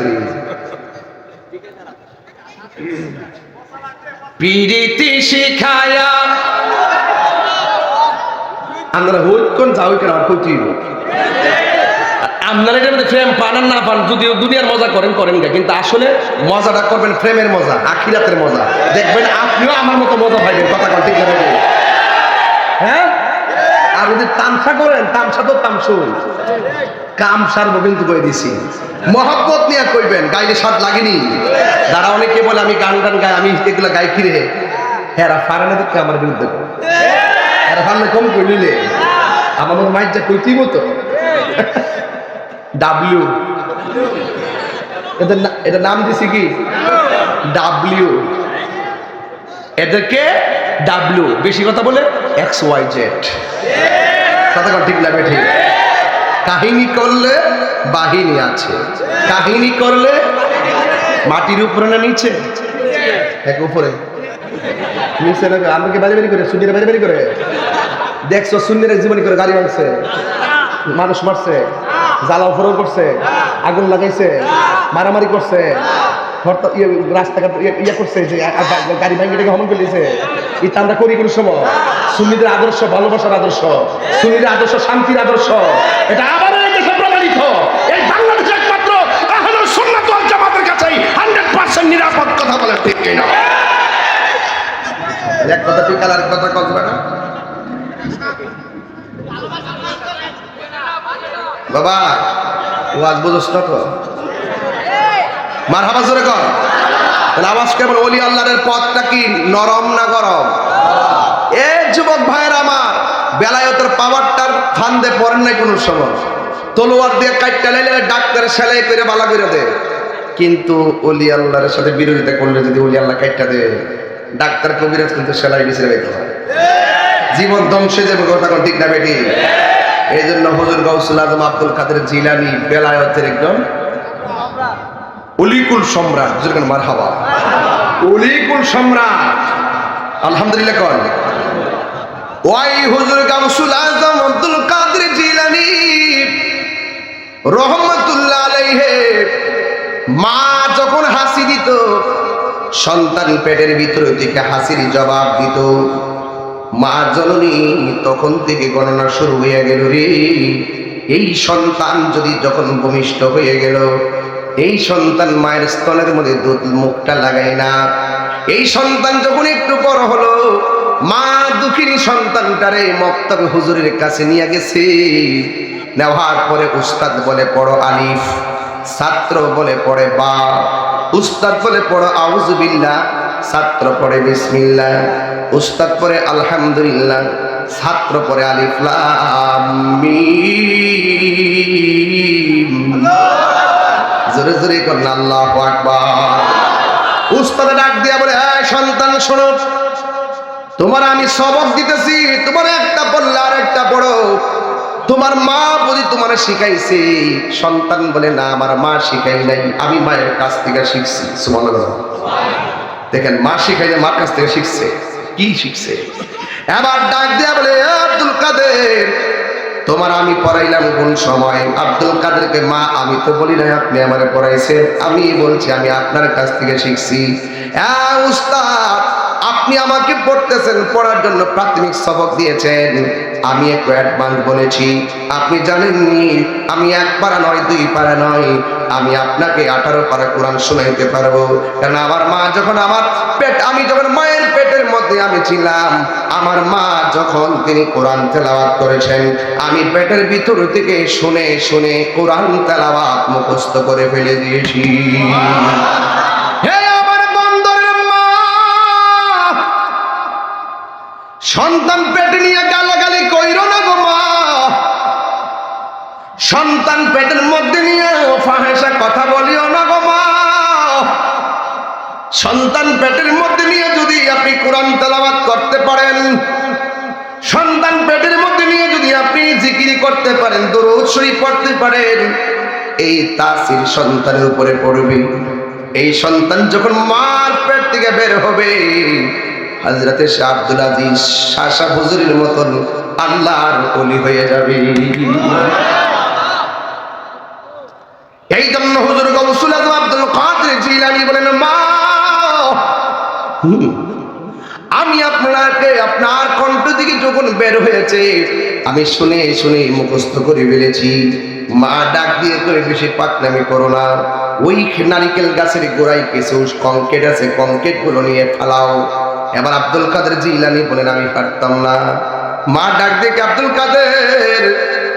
পিরিতি শিখায়া। আপনারা হইকন যাও কেন আর কইতে আপনারা এটার মধ্যে ফ্রেম পান আর না পান, যদিও দুনিয়ার মজা করেন গা, কিন্তু আসলে মজাটা করবেন ফ্রেমের মজা, আখিরাতের মজা। দেখবেন আপনিও আমার মতো মজা পাইবেন। কথা কন ঠিক না? হ্যাঁ, আর যদি তামসা করেন, তামসা তো তামসই, কাম সারবো কিন্তু করে দিছি। মহব্বত নিয়ে কইবেন, গাইলে স্বাদ লাগেনি। যারা অনেকে বলে আমি গান গাই, আমি এগুলো গাই ফিরে, হ্যাঁ ফারানে দেখতে আমার বিরুদ্ধে কম কইলে আমার মতো মাইক যা কইতেই মতো। ডাব্লিউ, এদের নাম দিছি কি? ডাব্লিউ। এদেরকে ডাব্লিউ বেশি কথা বলে XYZ। কথা ঠিক লাগবে? ঠিক। কাহিনী করলে বাহিনী আছে, কাহিনী করলে মাটির উপরে না নিচে? এক উপরে নিচে না? আমাকে বাড়ি বাড়ি করে, সুন্নিরা বাড়ি বাড়ি করে দেখছো? সুন্নিরা জীবনী করে গাড়ি ভাঙছে, মানুষ মারছে, জ্বালাও ফোড়ন করছে, আগুন লাগাইছে, মারামারি করছে, রাস্তাঘাট করছে, যে গাড়ি ভাঙিটাকে হমন করে দিয়েছে। এটা আমরা করি কোন সময়? সুন্নিদের আদর্শ ভালোবাসার আদর্শ, সুন্নিদের আদর্শ শান্তির আদর্শ। এটা আবারও এই দেশে প্রমাণিত। এই বাংলাদেশে একমাত্র আহলুস সুন্নাত ওয়াল জামাতের কাছেই 100% নিরাপদ। কথা বলে ঠিক কিনা? এক কথা ঠিক, আর এক কথা কসবে না বাবা। ওয়াজ বুঝছ না তো? মারহাবা জোরে কর। তাহলে আওয়াজ কেমন? ওলি আল্লাহর পথটা কি নরম না গরম? এ যুবক ভাইয়ের আমার, বেলায়েতের পাওয়ারটার ফান্দে পড়েন নাই কোনো সময়। তলোয়ার দিয়ে কাটটা লাইলে ডাক্তারে সেলাই করে বালা করে দেয়, কিন্তু ওলি আল্লাহর সাথে বিরোধিতা করলে যদি ওলি আল্লাহ কাটটা দেয়, ডাক্তার কবিরাজ কিন্তু সেলাই বিছিয়ে রাখতে হয়, জীবন ধ্বংসে যাবে। কথা কোন ঠিক না বেটি? এই জন্য হুজুর গাউসুল আজম আব্দুল কাদের জিলানী বেলায়েতের একজন অলিকুল সম্রাট। যেরকম মারহাবা। অলিকুল সম্রাট। আলহামদুলিল্লাহ কর। ওই হুজুর গাউসুল আজম আব্দুল কাদের জিলানী রহমাতুল্লাহ আলাইহি মা যখন হাসি দিত, সন্তান পেটের ভিতর থেকে হাসির জবাব দিত, মা জননী তখন থেকে গণনা শুরু হয়ে গেল রে। এই সন্তান যদি যখন ভূমিষ্ঠ হয়ে গেল, এই সন্তান মায়ের স্তনের মধ্যে দুধ মুখটা লাগায় না। এই সন্তান যখন একটু বড় হলো, মা দুঃখিনী সন্তানটারে মক্তবে হুজুরের কাছে নিয়ে গেছে। নেওয়ার পরে উস্তাদ বলে পড়ো আলিফ, ছাত্র বলে পড়ে বা, উস্তাদ বলে পড়ো আউযু বিল্লাহ, ছাত্র পড়ে বিসমিল্লাহ, উস্তাদ পড়ে আলহামদুলিল্লাহ, ছাত্র পড়ে আলিফ লাম মিম। জোরে জোরে করুন আল্লাহু আকবার। উস্তাদ ডাক দিয়া বলে, এই সন্তান শোনো, তোমার আমি সবক দিতেছি, তোমার একটা পড়লে আর একটা পড়ো। তোমার মা যদি তোমার শিখাইছে? সন্তান বলে, না আমার মা শিখাই নাই, আমি মায়ের কাছ থেকে শিখছি। সুবহানাল্লাহ। দেখেন, মা শিখাইলে মার কাছ থেকে শিখছে। কি শিখছে? এবার ডাক দিয়া বলে, আব্দুল কাদের তোমার আমি পড়াইলাম কোন সময়? আব্দুল কাদেরকে, মা আমি তো বলি নাই আপনি আমারে পড়াইছেন, আমি বলছি আমি আপনার কাছ থেকে শিখছি। উস্তাদ আপনি আমাকে পড়তেছেন, পড়ার জন্য প্রাথমিক সবক দিয়েছেন, আমি একটু অ্যাডভান্স বলেছি। আপনি জানেননি আমি এক পারা নয়, দুই পারা নয়, আমি আপনাকে 18 পারা কোরআন শোনাইতে পারবো। কারণ আমার মা যখন আমি যখন মায়ের পেটের মধ্যে আমি ছিলাম, আমার মা যখন তিনি কোরআন তেলাওয়াত করেছেন, আমি পেটের ভিতর থেকে শুনে শুনে কোরআন তেলাওয়াত মুখস্থ করে ফেলে দিয়েছি। সন্তান পেটে নিয়ে গালাগালি কইরো না গো মা, সন্তান পেটের মধ্যে নিয়ে ফাহেসা কথা বলিও না গো মা। সন্তান পেটের মধ্যে নিয়ে যদি আপনি কোরআন তেলাওয়াত করতে পারেন, সন্তান পেটের মধ্যে নিয়ে যদি আপনি জিকির করতে পারেন, দরুদ শরীফ পড়তে পারেন, এই তাসির সন্তানের উপরে পড়বে। এই সন্তান যখন মার পেট থেকে বের হবে, হযরতে শাহ আব্দুল আজিজ শাহ হুজুরের মতন আল্লাহর ওলি হয়ে যাবে। এই জন্য হুজুর গাউসুল আজম আব্দুল কাদের জিলানী বলেন, মা আমি আপনাকে আপনার কণ্ঠ থেকে যখন বের হয়েছে আমি শুনে শুনে মুখস্থ করে ফেলেছি। মা ডাক দিয়ে করে, বেশি পাকনামি করো না, ওই নারিকেল গাছের গোড়ায় কিছু কংক্রিট আছে, কংক্রিট গুলো নিয়ে ফালাও। এবার আব্দুল কাদের জিলানী বলেন, আমি পারতাম না। মা ডাক দিয়ে, আব্দুল কাদের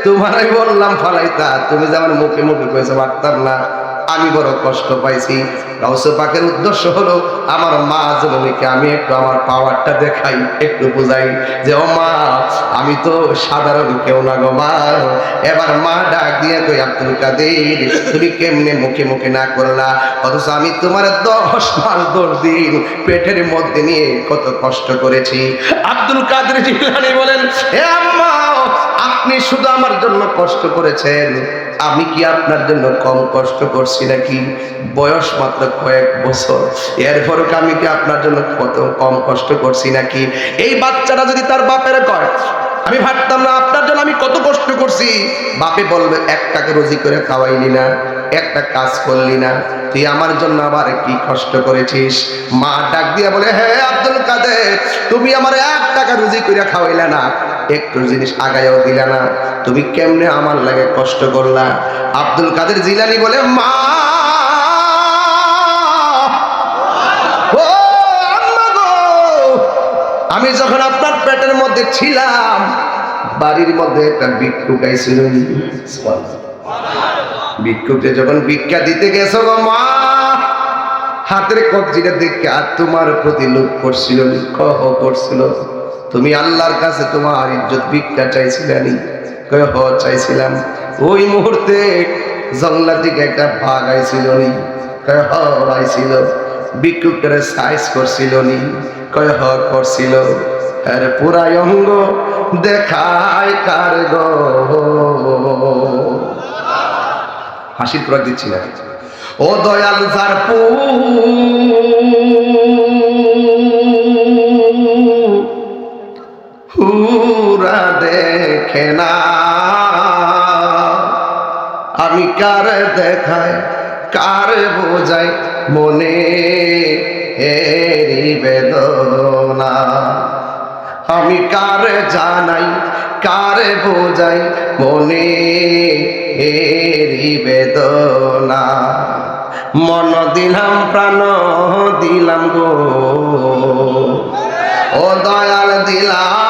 তোমারই বললাম ফালাইতা, তুমি যে আমার মুখে মুখে কইছো পারতাম না, আমি বড় কষ্ট পাইছি। গাউসে পাকের উদ্দেশ্য হলো আমার মা জননীকে আমি একটু আমার পাওয়ারটা দেখাই, একটু বুঝাই যে ও মা আমি তো সাধারণ কেউ না গো মা। এবার মা ডাক দিয়ে কই, আব্দুল কাদের তুমি কেমনে মুখে মুখে না করলা, অথচ আমি তোমার 10 মাস 10 দিন পেটের মধ্যে নিয়ে কত কষ্ট করেছি। আব্দুল কাদের জিলানী বলেন, হে আম্মা আপনি শুধু আমার জন্য কষ্ট করেছেন, আমি কি আপনার জন্য কম কষ্ট করছি নাকি? বয়স মাত্র কয়েক বছর, এরপরও আমি কি আপনার জন্য কত কম কষ্ট করছি নাকি? এই বাচ্চাটা যদি তার বাপের কয় আমি ভাবতাম না আপনার জন্য আমি কত কষ্ট করছি, বাপে বলবে 1 টাকা রুজি করে খাওয়াইলি না, একটা কাজ করলি না, তুই আমার জন্য আবার কি কষ্ট করেছিস? মা ডাক দিয়া বলে, হে আব্দুল কাদের তুমি আমার 1 টাকা রুজি করে খাওয়াইলা না, একটু জিনিস আগায়ও দিলা না, তুমি কেমনে আমার লাগে কষ্ট করলা? আব্দুল কাদের জিলানী বলে, মা ও আম্মা গো, আমি যখন আপনার পেটের মধ্যে ছিলাম, বাড়ির মধ্যে একটা ভিক্ষুক আইছিল, ভিক্ষুককে যখন ভিক্ষা দিতে গেছো গো মা, হাতের কবজিটা দেখে আর তোমার প্রতি লোভ করছিল, কহ করছিল, তুমি আল্লাহর কাছে তোমার ইজ্জত ভিক্ষা চাইছিলেন? কয় হ চাইছিলাম। ওই মুহূর্তে জঙ্গলা থেকে একটা বাঘ আইছিল, কয় হ আইছিল। ভিক্ষুকটারে সাইজ করছিল, কয় হ করছিল। আর পুরাই অঙ্গ দেখায় কার গো, হাসির প্রয়োগ দিচ্ছি না। ও দয়াল যার পুরা দেখে না, আমি কার দেখায় কার বোঝাই মনে এরি বেদনা, আমি কার জানাই কার বোঝাই মনে এরি বেদনা, মন দিলাম প্রাণ দিলাম গো ও দয়াল দিলাম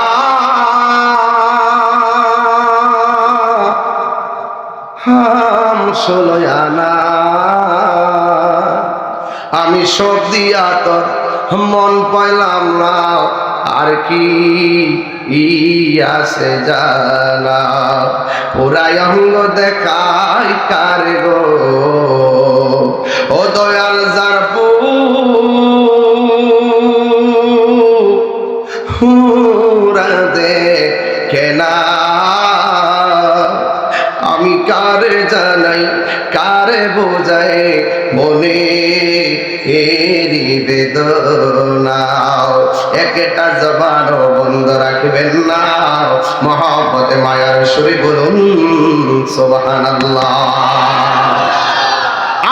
ষোলয়ানা, আমি সব দিয়া তোর মন পাইলাম না, আর কি আছে জানা, পুরাই অঙ্গ দেখাই কার গো ও দয়াল যার পুরা দেখে না, আমি কার জানাই কার বোঝাই মনে এরি বেদনা, একটা জবানও বন্ধ রাখবেন না, মহব্বতে মায়ার সুরে বলুন সুবহানাল্লাহ।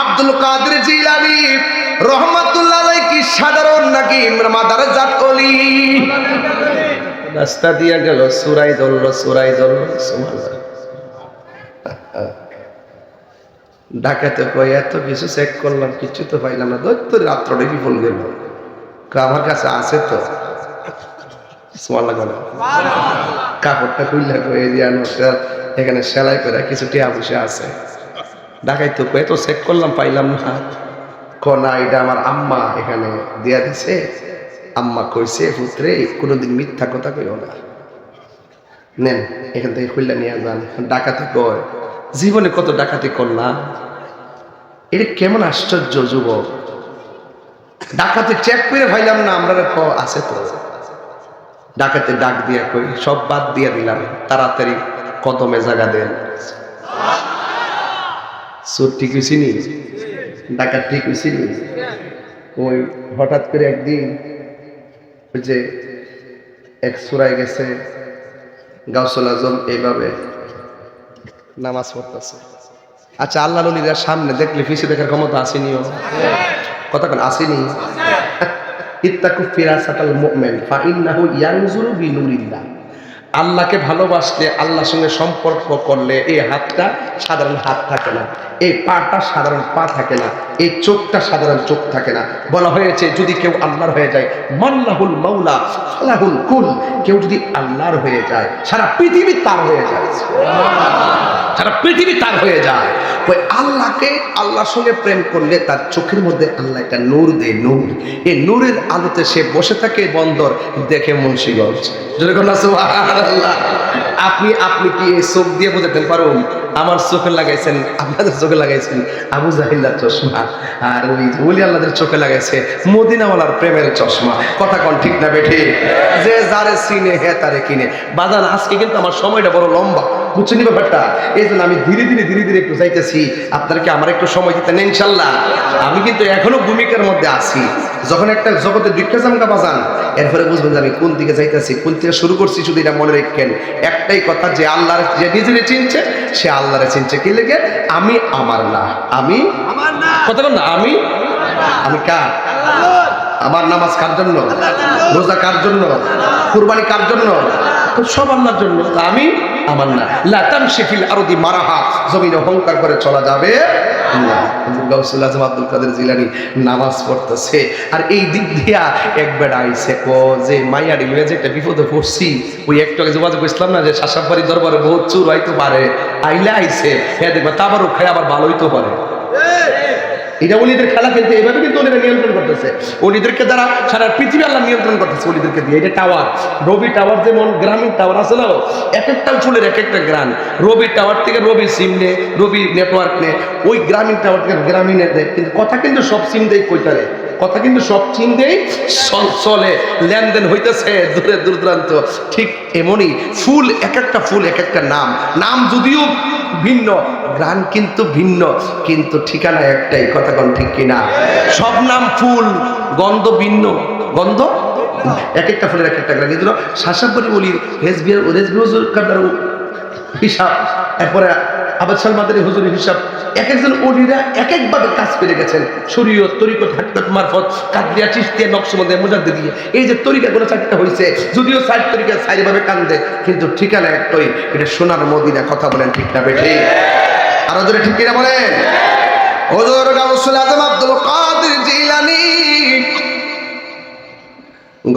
আব্দুল কাদের জিলানী রহমাতুল্লাহ আলাইহি কি সাধারণ নাকি মাদারজাত ওলি? রাস্তা দিয়া গেল সুরাই ধরল সুবহানাল্লাহ। ঢাকাতে কই এত কিছু চেক করলাম কিছু তো পাইলাম না, দৈত্য রাত্রটা বিফল গেল, আমার কাছে আছে তো কাপড়টা খুললে এখানে সেলাই করে কিছু টিয়া বসে আছে, ঢাকায় তো এত চেক করলাম পাইলাম না, কনা এটা আমার আম্মা এখানে দিয়া দিছে, আম্মা কইছে পুত্রে কোনোদিন মিথ্যা কথা কইও না, নেন এখান থেকে খুললে নিয়ে যান। ডাকাতি কয় জীবনে কত ডাকাতি করলাম, এটা কেমন আশ্চর্য যুবক, ডাকাতি চেক করে ভাইলাম না, আমরা আছে তো ডাকাতে ডাক দিয়া কই সব বাদ দিয়া দিলাম, তাড়াতাড়ি কদমে জায়গা দেন। চোর ঠিক হয়েছি নি, ডাকাত ঠিক হয়েছি নি? ওই হঠাৎ করে একদিন ওই যে এক সুরায় গেছে গাউসুল আজম এইভাবে নামাজ পড়তেছে, আচ্ছা আল্লাহ নবীর সামনে দেখলে পিছিয়ে দেখার ক্ষমতা আসেনিও, কথা কোন আসেনি? ইত্তাকু ফিরাসাতাল মুমিন ফাইন্নাহু ইয়ানজুরু বিনুরিল্লাহ, আল্লাহকে ভালোবাসলে আল্লাহর সঙ্গে সম্পর্ক করলে এই হাতটা সাধারণ হাত থাকে না, এই পাটা সাধারণ পা থাকে না, এই চোখটা সাধারণ চোখ থাকে না। বলা হয়েছে যদি কেউ আল্লাহর হয়ে যায় মাল্লাহুল মাওলা ফালাহুল কুল, কেউ যদি আল্লাহর হয়ে যায় সারা পৃথিবী তার হয়ে যায়, সারা পৃথিবী তার হয়ে যায়। ওই আল্লাহকে আল্লাহর সঙ্গে প্রেম করলে তার চোখের মধ্যে আল্লাহ একটা নূর দেয়, নূর, এই নূরের আলোতে সে বসে থাকে বন্দর দেখে মুন্সিগঞ্জ। আপনি আপনি কি এই চোখ দিয়ে বোঝাতে পারুন? আমার চোখে লাগাইছেন, আপনাদের চোখে লাগাইছেন আবু জাহিল্লার চশমা, আর ওই ওলি আল্লাহদের চোখে লাগাইছে মদিনাওয়ালার প্রেমের চশমা। কথা কোন ঠিক না বেঠি? যে যারে চিনে হে তারে কিনে। বাজান আজকে কিন্তু আমার সময়টা বড় লম্বা, বুঝছেন ব্যাপারটা? এই জন্য আমি ধীরে ধীরে একটু যাইতেছি, আপনারা কি আমার একটু সময় দিতেন ইনশাল্লাহ? আমি কিন্তু এখনো ভূমিকার মধ্যে আছি। যখন একটা জগতে দুইটা জামকা বাজান, এরপরে বুঝবেন যে আমি কোন দিকে যাইতেছি, কোন থেকে শুরু করছি। শুধু এটা মনে রাখেন একটাই কথা, যে আল্লাহর যে নিজেরে চিনছে সে আল্লাহরে চিনছে। কি লেগে? আমি আমার না, আমি আমার না, কথা বল না, আমি কার? আমার নামাজ কার জন্য? রোজা কার জন্য? কুরবানি কার জন্য? সব আল্লাহর জন্য। আমি আমার না। লা তামশি ফিল আরদি মারাহা, জমিনে অহংকার করে চলা যাবে না। গাউসুল আজম আব্দুল কাদের জিলানী নামাজ পড়তেছে, আর এই দিক দিয়া একবার আইছে ও যে মাইয়াডি লয়ে যে একটা বিপদে পড়ছি, ওই একটু আগে যোগাযোগ করছিলাম না যে শাসাবাড়ি দরবারে বহুত চুর হইতে পারে, আইলে আইছে হ্যাঁ দেখবা তাবারও খায় আবার ভালো হইতে পারে। এটা অলিদের খেলা খেলতে এভাবে কিন্তু ওনারা নিয়ন্ত্রণ করতেছে। অলিদেরকে দ্বারা সারা পৃথিবী আল্লাহ নিয়ন্ত্রণ করতেছে অলিদেরকে দিয়ে। এটা টাওয়ার, রবি টাওয়ার, যেমন গ্রামীণ টাওয়ার আছে না, এক একটা ফুলের এক একটা গ্রাম। রবি টাওয়ার থেকে রবি সিম নে, রবি নেটওয়ার্ক নে, ওই গ্রামীণ টাওয়ার থেকে গ্রামীণ নেট। কিন্তু কথা কিন্তু সব সিম দেয় কইতারে, কথা কিন্তু সব সিম দেয় চলে, লেনদেন হইতেছে দূরে দূর দূরান্ত। ঠিক এমনই ফুল, এক একটা ফুল এক একটা নাম, নাম যদিও ভিন্ন, গ্রান কিন্তু ভিন্ন, কিন্তু ঠিকানা একটাই। কথা কোন ঠিক কিনা? সব নাম ফুল, গন্ধ ভিন্ন, গন্ধ এক একটা ফুলের এক একটা গ্রান। এই জন্য শাসাবরি বলি রেজবিয়ার হুজুর কাদার হিসাব, এরপরে আবাদ সালমাদের হুজুরের হিসাব, এক একজন ওলিরা এক একভাবে কাজ করে গেছেন। শরীয়ত, তরিকত, হাকিকত, মারফত, কাদরিয়া, চিশতিয়া, নকশবন্দি, মুজাদ্দিদিয়া, এই যে তরিকাগুলো চারটা হয়েছে, যদিও চার তরিকা চারভাবে কান্দে, কিন্তু ঠিকানা একটাই, এটা সোনার মদিনা। কথা বলেন ঠিক না বেঠি? আরো জোরে ঠিক কিনা বলেন? হুজুর গাউসুল আজম আব্দুল কাদের জিলানী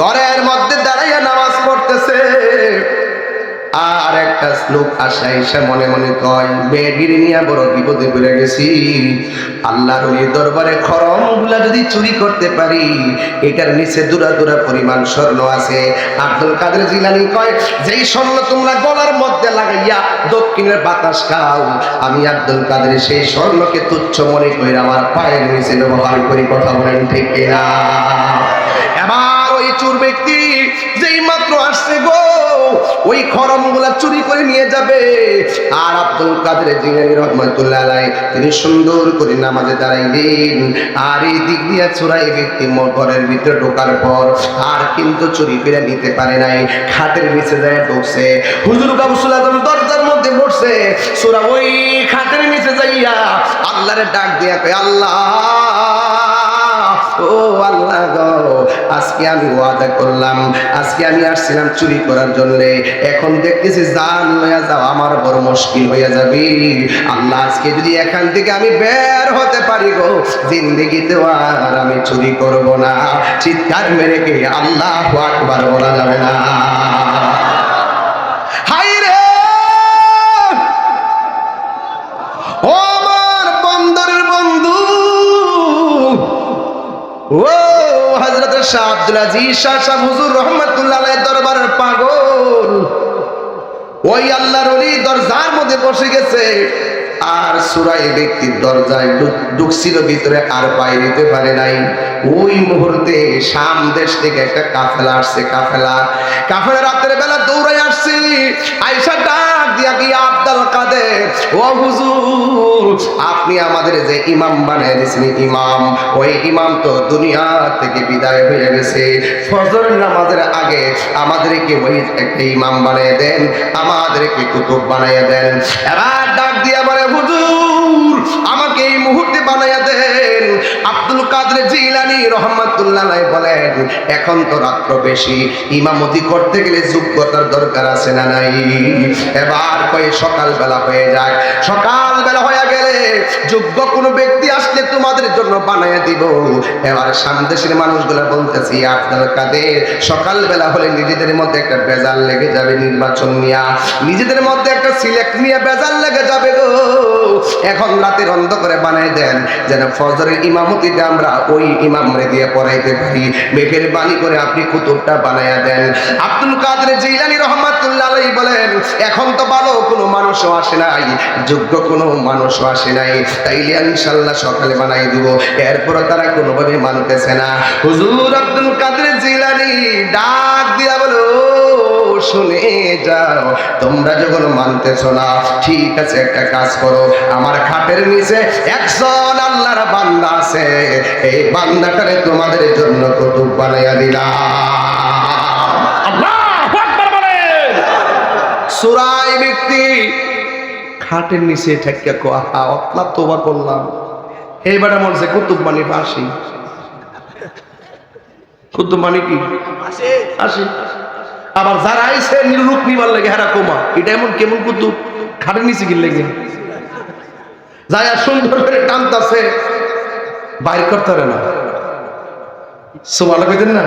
ঘরের মধ্যে দাঁড়াইয়া নামাজ পড়তেছে, আর একটা লোক আসা এসে মনে মনে কয়, মেয়েগিরি নিয়ে বড় বিপদে পড়ে গেছি। আল্লাহর ওই দরবারে খরম গুলা যদি চুরি করতে পারি, এটার নিচে দুরা দুরা পরিমাণ স্বর্ণ আছে। আব্দুল কাদের জিলানী কয়, যেই স্বর্ণ তোমরা গলার মধ্যে লাগাইয়া দক্ষিণের বাতাস খাও, আমি আব্দুল কাদের সেই স্বর্ণকে তুচ্ছ মনে করে আমার পায়ের নিচে ব্যবহার করি। কথা বলেন ঠিক কিনা? এবার ওই চোর ব্যক্তি যেই মাত্র আসছে গো, ওই খরম গুলা চুরি করে নিয়ে যাবে। আর আব্দুল কাদের জিলানী রহমাতুল্লাহ আলাইহি তিনি সুন্দর করে নামাজে দাঁড়াইলেন, আর এই দিক দিয়ে চোরাই ব্যক্তি ঘরের ভিতরে ঢোকার পর আর কিন্তু চুরি করে নিতে পারে নাই, খাটের নিচে যায় ঢুকছে। হুজুর গাউসুল আজম দরজার মধ্যে বসছে, চোরা ওই খাটের নিচে যাইয়া আল্লাহরে ডাক দিয়া কয়, আল্লাহ ও আল্লাহ গো, আজকে আমি ওয়াদা করলাম, আজকে আমি আসছিলাম চুরি করার জন্য, এখন দেখতেছি জান লইয়া যাও আমার বড় মুশকিল হইয়া যাবে। আল্লাহ আজকে যদি এখান থেকে আমি বের হতে পারি গো, জিন্দেগিতেও আর আমি চুরি করব না। চিৎকার মেরে কে আল্লাহু আকবার বলা যাবে না? হায় রে ও আমার বন্দরের বন্ধু, ও হযরত শাহ আব্দুল আজিজ শাহ সাহেব হুজুর রাহমাতুল্লাহ আলাইহির দরবারের পাগল, ওই আল্লাহর ওলি দরজার মধ্যে বসে গেছে, আর সুরাই ব্যক্তির দরজায় ঢুকছিল ভিতরে, আর বাইরে যেতে পারে নাই। ওই মুহূর্তে শাম দেশ থেকে একটা কাফেলা আসছে। কাফেলা রাতের বেলা দৌড়াই আসছে, আয়েশা ডাক দিয়া কি, আব্দুল কাদের ও হুজুর, আপনি আমাদের যে ইমাম বানায় দিয়েছেন ইমাম, ওই ইমাম তো দুনিয়া থেকে বিদায় হয়ে গেছে। ফজর নামাজের আগে আমাদেরকে ওই একটা ইমাম বানিয়ে দেন, আমাদেরকে কুতুব বানাইয়া দেন। এবার ডাক দিয়া বলে, হুজুর আমাকে এই মুহূর্তে বানাইয়া দেন। আব্দুল কাদের জিলানী রহমাতুল্লাহ আলাইহি বলেন, এখন তো রাত্র বেশি, ইমামতি করতে গেলে যোগ্যতার দরকার আছে না নাই? এবার কই সকালবেলা হয়ে যায়। সকালবেলা হয়ে গেলে যোগ্য কোনো ব্যক্তি আসলে তোমাদের জন্য বানাইয়া দিব। এবার সামদেশের মানুষগুলা বলতেছি, আব্দুল কাদের সকালবেলা হলে নিজেদের মধ্যে একটা বেজাল লেগে যাবে, নির্বাচন নিয়া নিজেদের মধ্যে একটা সিলেক্ট নিয়ে বেজাল লেগে যাবে গো। এখন রাতের অন্ধকারে বানাই দেন, যেন ফজরের ইমামতিটা আমরা ওই ইমামরে দিয়ে পড়াইতে পারি। মেঘের বাণী করে আপনি কুতুবটা বানাইয়া দেন। আব্দুল কাদের জিলানী রহমাতুল্লাহ আলাইহি বলেন, এখন তো ভালো কোনো মানুষও আসে নাই, যোগ্য কোনো মানুষও আসে নাই, তাইলে ইনশাআল্লাহ সকালে বানাই দিব। এরপর তারা কোনোভাবে মানতেছে না। হুজুর আব্দুল কাদের জিলানী ডাক দিয়া বলো, শুনে যাও, তোমরা যখন মানতেছ না, ঠিক আছে একটা কাজ করো, আমার খাটের নিচে একজন আল্লাহর বান্দা আছে, এই বান্দাটারে তোমাদের জন্য কুতুব বানাইয়া দিলাম। আল্লাহু আকবার বলেন। সুরাই ব্যক্তি খাটের নিচে ঠেকিয়া কোয়া, আল্লাহ তোবা করলাম, এইবারে মনছে কুতুব বানি ফাঁসি। কুতুব বানি কি আসি? আবার যারা আইসে নিরূপ নিবার লাগে হারা কোমা, এটা এমন কেমন কুতুব, খাটের নিচে গিয়ে লেগে যায়, সুন্দর করে টানতাছে, বাইর করতে পারে না। সুবহানাল্লাহ কইতেন না?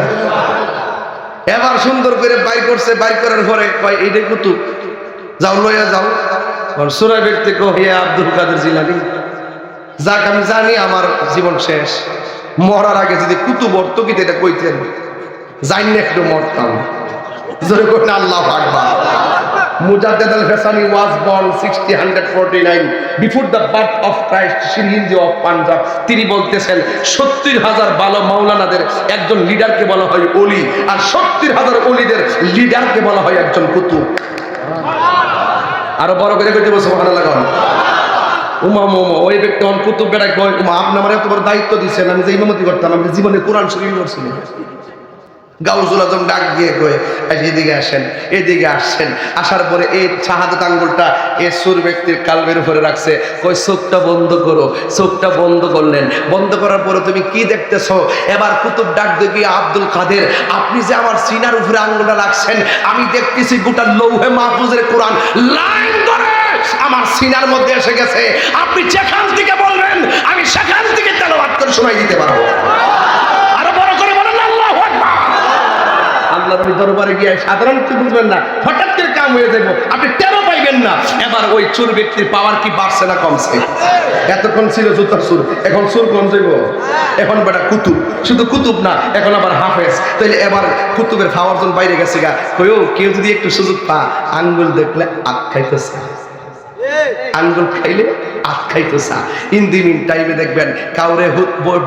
এবার সুন্দর করে বাইর করছে, বাইর করার পরে কয় এইটাই কুতুব, যাও লইয়া যাও। সুরাই ব্যক্তি কহে, আব্দুল কাদের জিলানী, যাক আমি জানি আমার জীবন শেষ, মরার আগে যদি কুতুব অর্থ কি এটা কইতেন, জানি না একটু মরতাম। জোরে কইতে আল্লাহু আকবার। Mujaddid al-Hassani was born 149 before the birth of Christ, Sirhinji of Punjab. তিনি বলতেছেন 70,000 ভালো মাওলানাদের একজন লিডারকে বলা হয় ওলি, আর 70,000 ওলিদের লিডারকে বলা হয় একজন কুতুব। আরো বড় করে কইতে বলছো সুবহানাল্লাহ। উমা মোমো ওই ব্যক্তি অন কুতুব বেড়াই কয় উমা আপনি আমার এত বড় দায়িত্ব দিচ্ছেন, আমি যে ইমামতি করতাম আমি জীবনে কোরআন শরীফ পড়ছি না। গাউসুল আজম ডাক দিয়ে কয়ে এদিকে আসেন, এদিকে আসছেন। আসার পরে এই শাহাদাত আঙ্গুলটা এ সুর ব্যক্তির কালবের উপরে রাখছে, কই চোখটা বন্ধ করো। চোখটা বন্ধ করলেন। বন্ধ করার পরে তুমি কি দেখতেছো? এবার কুতুব ডাক দিয়ে আব্দুল কাদের, আপনি যে আমার সিনার উপরে আঙ্গুলটা রাখছেন, আমি দেখতেছি গোটা লৌহে মাহফুজের কোরআন লাইন ধরে আমার সিনার মধ্যে এসে গেছে। আপনি যেখান থেকে বলবেন আমি সেখান থেকে তেলাওয়াত করে শোনাই দিতে পারবো। আরো বড় করে বলেন আল্লাহু আকবার। আল্লাহর দরবারে গিয়ে সাধারণ কিছু বুঝবেন না, হঠাৎ করে কাম হয়ে যাবো, আপনি টেরও পাইবেন না। এবার ওই চোর ব্যক্তির পাওয়ার কি বাড়ছে না কমছে? এতক্ষণ ছিল জুতার সুর, এখন সুর কম যাইব। এখন বেটা কুতুব, শুধু কুতুব না, এখন আবার হাফেজ। তাইলে এবার কুতুবের খাওয়ার জন্য বাইরে গেছে গা। কইও কেউ যদি একটু সুযোগ পা, আঙ্গুল দেখলে আখ খাইতেছে, আঙ্গুল খাইলে আখ খাইতেছা। ইন দি মিন টাইমে দেখবেন কাউরে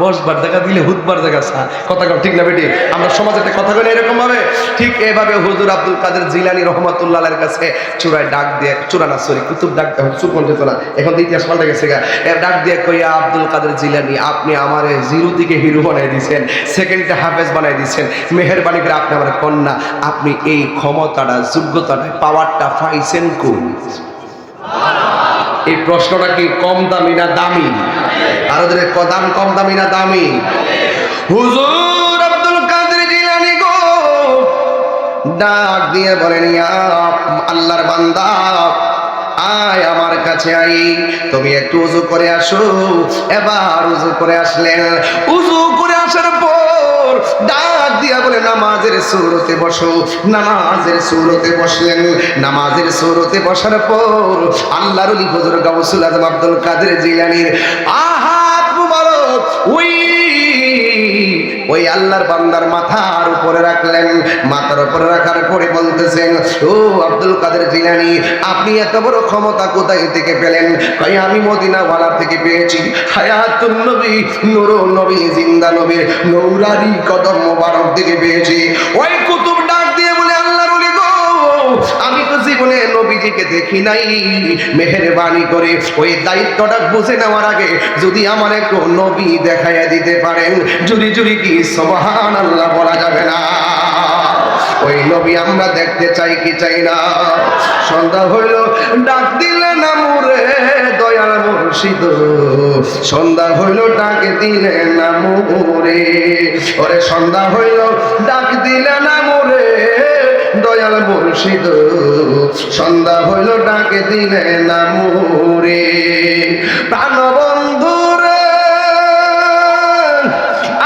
বসবার জায়গা দিলে হুতবার জায়গা চা। কথা কম ঠিক না বেটি? আমরা সমাজে একটা কথা বলি এরকম ভাবে। ঠিক এভাবে হুজুর আব্দুল কাদের জিলানী রহমাতুল্লাহ আলাইহির কাছে চূড়ায় ডাক দিয়ে, চূড়া না সরি কুতুব ডাক, সুকন যেত না, এখন তো ইতিহাস পাল্টে গেছে গা। ডাক দিয়ে কইয়া আব্দুল কাদের জিলানী, আপনি আমারে জিরো থেকে হিরো বানাই দিয়েছেন, সেকেন্ডে হাফেজ বানাই দিয়েছেন, মেহেরবানি করে আপনি আমার কন্যা, আপনি এই ক্ষমতাটা যোগ্যতাটা পাওয়ারটা পাইছেন কই? এই প্রশ্নটা কি কম দামি না দামি? আরো ধরে কদাম কম দামি না দামি? হুজুর আব্দুল কাদের জিলানী গো ডাক দিয়ে বলেন, ইয়া আল্লাহর বান্দা, আয় আমার কাছে আই, তুমি একটু উযু করে আসো। এবার উযু করে আসলেন। উযু করে আসার পর ডাক দিয়া বলে, নামাজের সুরতে বসো। নামাজের সুরতে বসলেন। নামাজের সুরতে বসার পর আল্লাহর ওলি হুজুর গাউসুল আজম আব্দুল কাদের জিলানীর হাত মুবারক ওই আল্লাহর বান্দার মাথার উপরে রাখলেন। মাথার উপরে রাখার পরে বলতেছেন, ও আব্দুল কাদের জিলানী, আপনি এত বড় ক্ষমতা কোথায় থেকে পেলেন? কই আমি মদিনাওয়ালা থেকে পেয়েছি। হায়াতুন নবী, নূরুন নবী, জিন্দা নবীর নূরানি কদম মোবারক থেকে পেয়েছি। ওই কুতুব ডাক দিয়ে বলে, আল্লাহর ওলি গো, আমি তো জীবনে নবীজিকে দেখি নাই, মেহেরবানি করে ওই দায়িত্বটা বুঝে নেওয়ার আগে যদি আমার একটু নবী দেখাইয়া দিতে পারেন। জুরি জুরি কি সুবহানাল্লাহ বলা যাবে না? ওই নবী আমরা দেখতে চাই কি চাই না? সন্ধ্যা হইল, ডাক দিলে না মুরে দয়াল মুর্শিদ, সন্ধ্যা হইল ডাক দিলে না মুরে। ওরে সন্ধ্যা হইল, ডাক দিলে না মুরে দয়াল মুর্শিদ, সন্ধ্যা হইল ডাক দিলে না মুরে। প্রাণবন্ধু রে,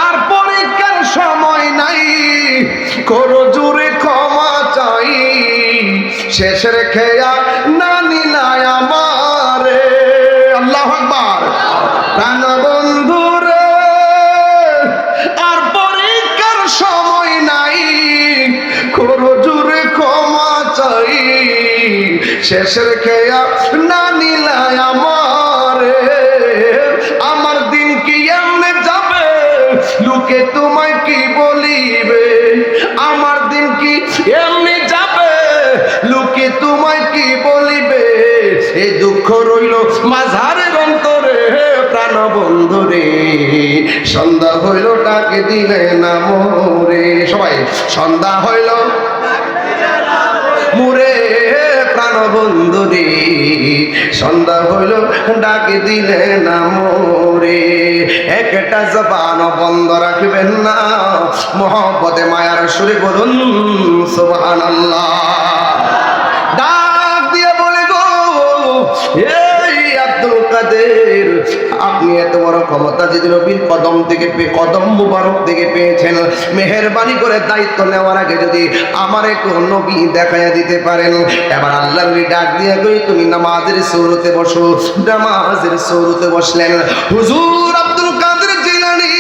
আর পরীক্ষার সময় নাই, করো জুড়ে ক্ষমা চাই, শেষের খেয়া না নিলায় আমারে। আল্লাহু আকবার। প্রাণবন্ধু রে, আর পরীক্ষার সময় নাই, করো জুড়ে ক্ষমা চাই, শেষের খেয়া না নিলায় আমারে। আমার দিন কি এমনে যাবে, লোকে তোমায় কি বলিবে? আমার দিন কি এমনি যাবে, লোকে তোমায় কি বলিবে? এই দুঃখ রইল মাঝারের অন্তরে। প্রাণবন্ধু রে, সন্ধ্যা হইল ডাক দিলে না মোরে। সবাই, সন্ধ্যা হইল মুরে প্রাণবন্ধু রে, সন্ধ্যা হইল ডাক দিলে না মোরে। একটা জবান বন্ধ রাখবেন না, মোহব্বতে মায়ার সুরে বলুন সুবহানাল্লাহ। ডাক দিয়ে বলে গো, এই আব্দুল কাদের, আপনি এত বড় ক্ষমতা যদি নবীর কদম থেকে কদম মুবারক থেকে পেয়েছেন, মেহেরবানি করে দায়িত্ব নেওয়ার আগে যদি আমার একটু নবী দেখাইয়া দিতে পারেন। এবার আল্লাহর ডাক দিয়ে কই, তুমি নামাজের সুরতে বসো। নামাজের সুরতে বসলেন। হুজুর আব্দুল কাদের জিলানী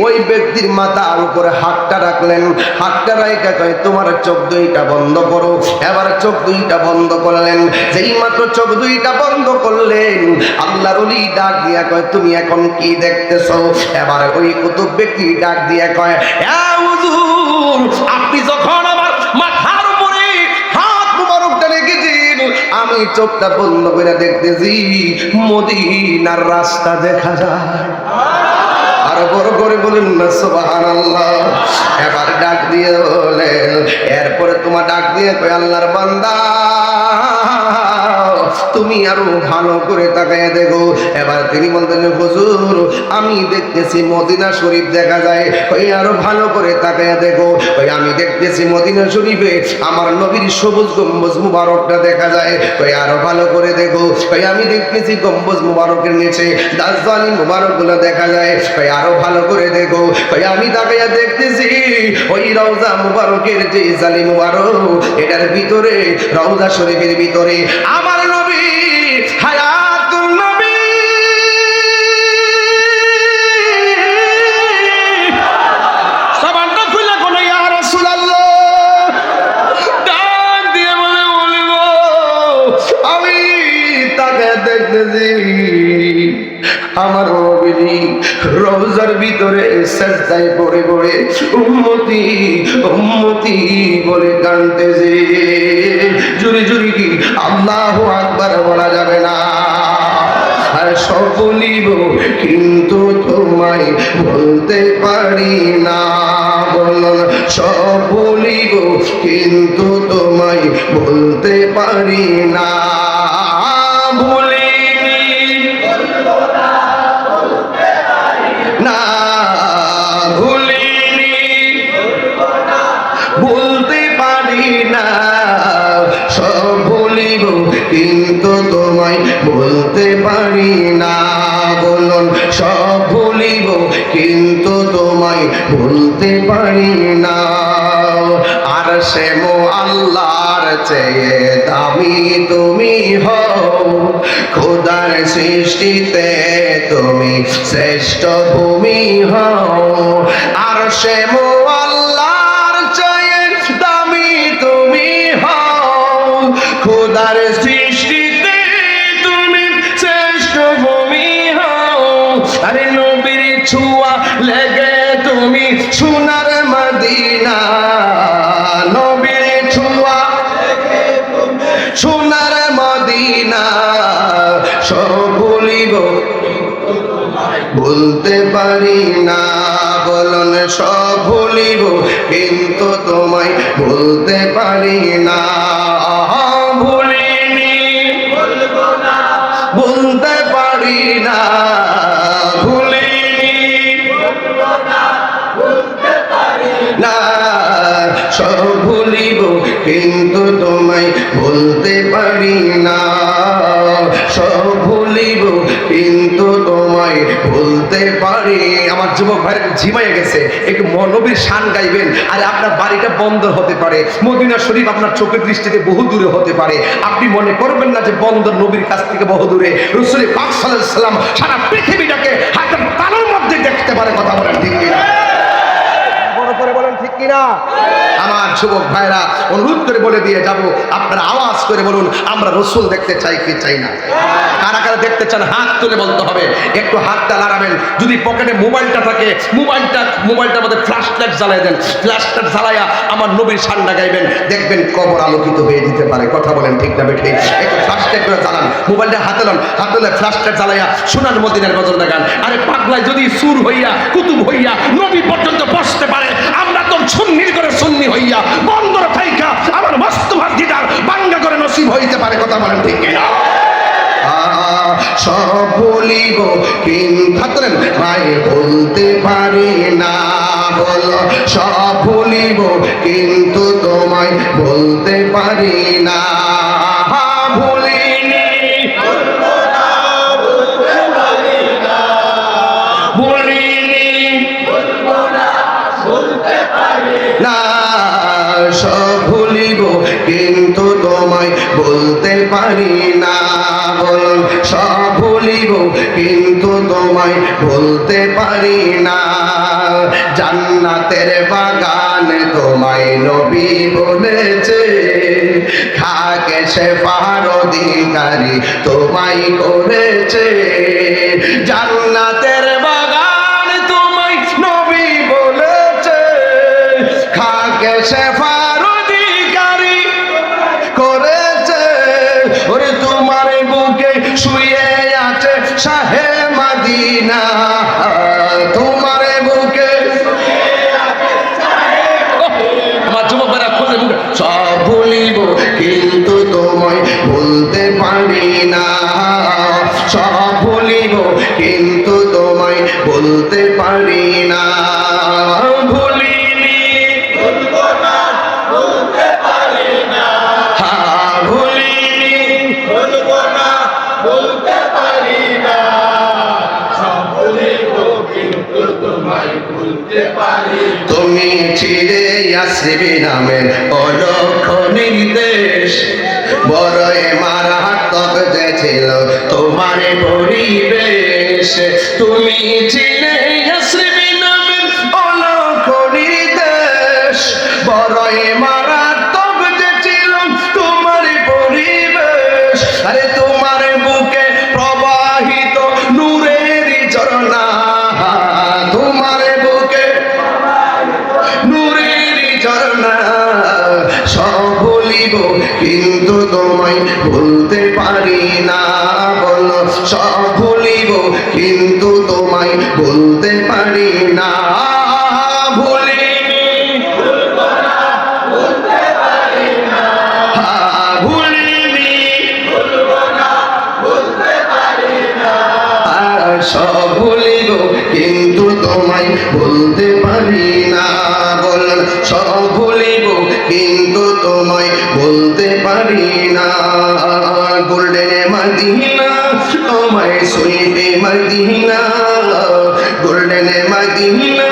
ওই ব্যক্তির মাথার উপরে হাতটা রাখলেন। হাতটা রাইখা কয়, তোমার চোখ দুইটা বন্ধ করো। এবার চোখ দুইটা বন্ধ করলেন। যেই মাত্র চোখ দুইটা বন্ধ করলেন, আল্লাহর ওলি ডাক দিয়া কয়, তুমি এখন কি দেখতেছো? এবার ওই কুতুব ব্যক্তি ডাক দিয়া কয়, হুজুর, আপনি যখন আমার মাথার উপরে হাত মুবারকটা রেখেছেন, আমি আমি চোখটা বন্ধ করে দেখতেছি মদিনার রাস্তা দেখা যায়। আর বড় করে বলেন না সুবহানাল্লাহ। এবার ডাক দিয়ে বলেন, এরপরে তোমার ডাক দিয়ে কই আল্লাহর বান্দা তুমি আরো ভালো করে তাকায় দেখো। এবার তিনি বলতেন হুজুর আমি দেখতেছি মদিনা শরীফ দেখা যায়। ওই আরো ভালো করে তাকায় দেখো। ওই আমি দেখতেছি মদিনা শরীফে আমার নবীর সবুজ গম্বুজ মুবারকটা দেখা যায়। ওই আরো ভালো করে দেখো। ওই আমি দেখতেছি গম্বুজ মুবারকের নিচে দাজ্জালি মুবারকগুলো দেখা যায়। ওই আরো ভালো করে দেখো। ওই আমি তাকায় দেখতেছি ওই রওজা মুবারকের যে জালি মুবারক এটার ভিতরে রওজা শরীফের ভিতরে আমার নবী হায়াতুন নবী সাবানটা খুলে কোন ইয়া রাসূলুল্লাহ ডাক দিয়ে বলবো আমি তাকে দেখতেছি আমার নবী রওজার ভিতরে সাজদায় পড়ে পড়ে উম্মতি উম্মতি বলে কাঁদতেছে। জুরি জুরি কি আল্লাহু আকবার বলা যাবে না? আর সব বলিব কিন্তু তোমায় বলতে পারি না। বলুন সব বলিব কিন্তু তোমায় বলতে পারি না। কিন্তু তোমায় বলতে পারি না। বলুন সব ভুলিব কিন্তু তোমায় বলতে পারি না। আর সে মো আল্লাহর চেয়ে দামি তুমি হও, খোদার সৃষ্টিতে তুমি শ্রেষ্ঠ ভূমি হও। আর সে মো আল্লাহর চেয়ে দামি তুমি হও, খোদার সৃষ্টিতে তুমি শ্রেষ্ঠ ভূমি হও। আরে নবীর ছোঁয়া লেগে তুমি সোনার মদিনা, নবীর ছোঁয়া সোনার মদিনা। সব ভুলিব বলতে পারি না। বলুন সব ভুলিব কিন্তু তোমায় বলতে পারি না। বলতে পারি না, ভুলিনি না। সব ভুলিব কিন্তু তোমায় বলতে পারি না। সব ভুলিব কিন্তু তোমায় বলতে পারি। আমার যুবক ভাই ঝিমাইয়া গেছে, একটু নবীর শান গাইবেন। আর আপনার বাড়িটা বন্দর হতে পারে, মদিনা শরীফ আপনার চোখের দৃষ্টিতে বহু দূরে হতে পারে। আপনি মনে করবেন না যে বন্দর নবীর কাছ থেকে বহু দূরে। রাসূল পাক সাল্লাল্লাহু আলাইহি সাল্লাম সারা পৃথিবীটাকে হাতের তালুর মধ্যে দেখতে পারে। কথা বলেন ঠিক কিনা? বড় করে বলেন ঠিক কিনা? আমার যুবক ভাইরা অনুরোধ করে বলে দিয়ে যাব, আপনারা আওয়াজ করে বলুন আমরা রাসূল দেখতে চাই কি চাই না? কারা কারা দেখতে চান হাত তুলে বলতে হবে। একটু হাতটা লাগাবেন। যদি পকেটে মোবাইলটা থাকে মোবাইলটার মধ্যে ফ্ল্যাশ লাইট জ্বালাই দেন। ফ্ল্যাশ লাইট জ্বালায়া আমার নবীর শানটা গাইবেন, দেখবেন কবর আলোকিত হয়ে যেতে পারে। কথা বলেন ঠিক না বেঠিক? একটু ফ্ল্যাশ লাইট করে জ্বালান, মোবাইলটা হাতে লন, হাতে ফ্ল্যাশ লাইট জ্বালায়া সোনার মদিনার গজল দেখান। আরে পাগলায় যদি সুর হইয়া কুতুব হইয়া নবী পর্যন্ত বসতে পারে, আমরা তো সুন্নির করে সুন্নি হইয়া বন্দর থাইকা আমার মস্ত ভাগিদার বাঙ্গা করে নসিব হইতে পারে। কথা বলেন ঠিক কিনা? সব বলিব কিন্তু ভাই বলতে পারি না। বলো সব বলিব কিন্তু তোমায় বলতে পারি না। ভুলিনি ভুলিনি না। সব ভুলিব কিন্তু তোমায় বলতে পারি না। বলুন সব ভুলিব কিন্তু তোমায় বলতে পারি না। জান্নাতের বাগান তোমায় নবী বলেছে, খাকে সে পাহাড় অধিকারী তোমায় করেছে। জান্নাতের বাগান তোমায় নবী বলেছে, খাকে সে পাহাড় অধিকারী করেছে। ওরে পারি না, ভুলিনি ভুলবো না ভুলতে পারি না, ভুলিনি ভুলবো না ভুলতে পারি না, সব ভুলিব কিন্তু তোমায় ভুলতে পারি। তুমি ছিলে ইয়াসরিন নামের অলক্ষ নির্দেশ, বড়ই মারাত্মক যে ছিল তোমার পরিবেশ। তুমি ছিলে ইয়াসরিন নামের অলক্ষ নির্দেশ, বড়ই মারাত্মক যে ছিল তোমার পরিবেশ। আরে তোমার বুকে প্রবাহিত নূরের ঝরনা, তোমার বুকে নূরের ঝরনা, সব ভুলিব কিন্তু তোমায় ভুলতে পারি না। বলো সব ভুলিব কিন্তু তোমায় ভুলতে পারি না, ভুলিনি ভুলবো না ভুলতে পারি না, ভুলিনি ভুলবো না ভুলতে পারি না, সব ভুলিব কিন্তু তোমায় ভুলতে পারি না। বল সব ভুলিব কিন্তু তোমায় বলতে পারি না। গোল্ডেন মদিনা তোমায় সুইটে মদিনা, গোল্ডেন মদিনা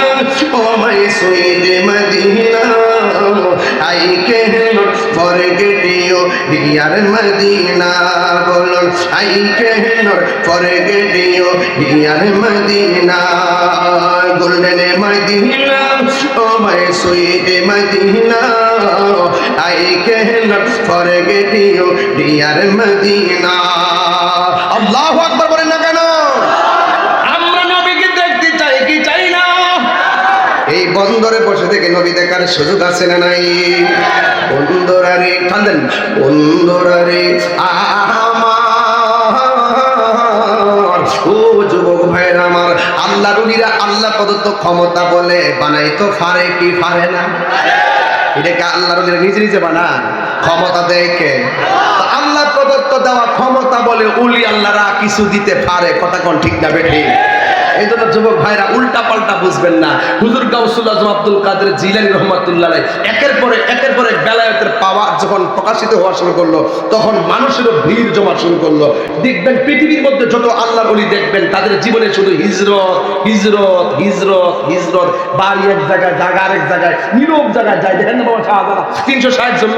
তোমায় সুইটে Medina, I can forget you dear Medina. বলো I can forget you dear Medina, golden Medina তোমায় সুইটে Medina, I cannot forget you dear Medina। আল্লাহু আকবার বলেন না কেন? আমরা নবীকে দেখতে চাই কি চাই না? এই বন্দরে বসে থেকে নবী দেখার সুযোগ আছে না নাই? বন্দরারে কান্দেন, বন্দরারে আমার ও যুবক ভাইরা আমার, আল্লাহ রুলিরা আল্লাহ প্রদত্ত ক্ষমতা বলে বানাইতো পারে কি পারে না? এটাকে আল্লাহর নিজে নিজে বানান, ক্ষমতা দেখে আল্লাহ প্রদত্ত দেওয়া ক্ষমতা বলে উলি আল্লাহরা কিছু দিতে পারে। কথা কোন ঠিক না বেঠি? এই জন্য যুবক ভাইরা উল্টা পাল্টা বুঝবেন না। হুজুর গাউসুল আজম আব্দুল কাদের জিলানী রহমাতুল্লাহ আলাইহি একের পরে বেলায়েতের পাওয়ার যখন প্রকাশিত হওয়া শুরু করলো, তখন মানুষেরও ভিড় জমা শুরু করলো। দেখবেন পৃথিবীর মধ্যে যত আল্লাহর ওলি দেখবেন তাদের জীবনে শুধু হিজরত হিজরত হিজরত হিজরত, বাড়ি এক জায়গায়, জায়গা আরেক জায়গায়, নীরব জায়গায় যায়। দেখেন না বাবা শাহজাহান 360 জন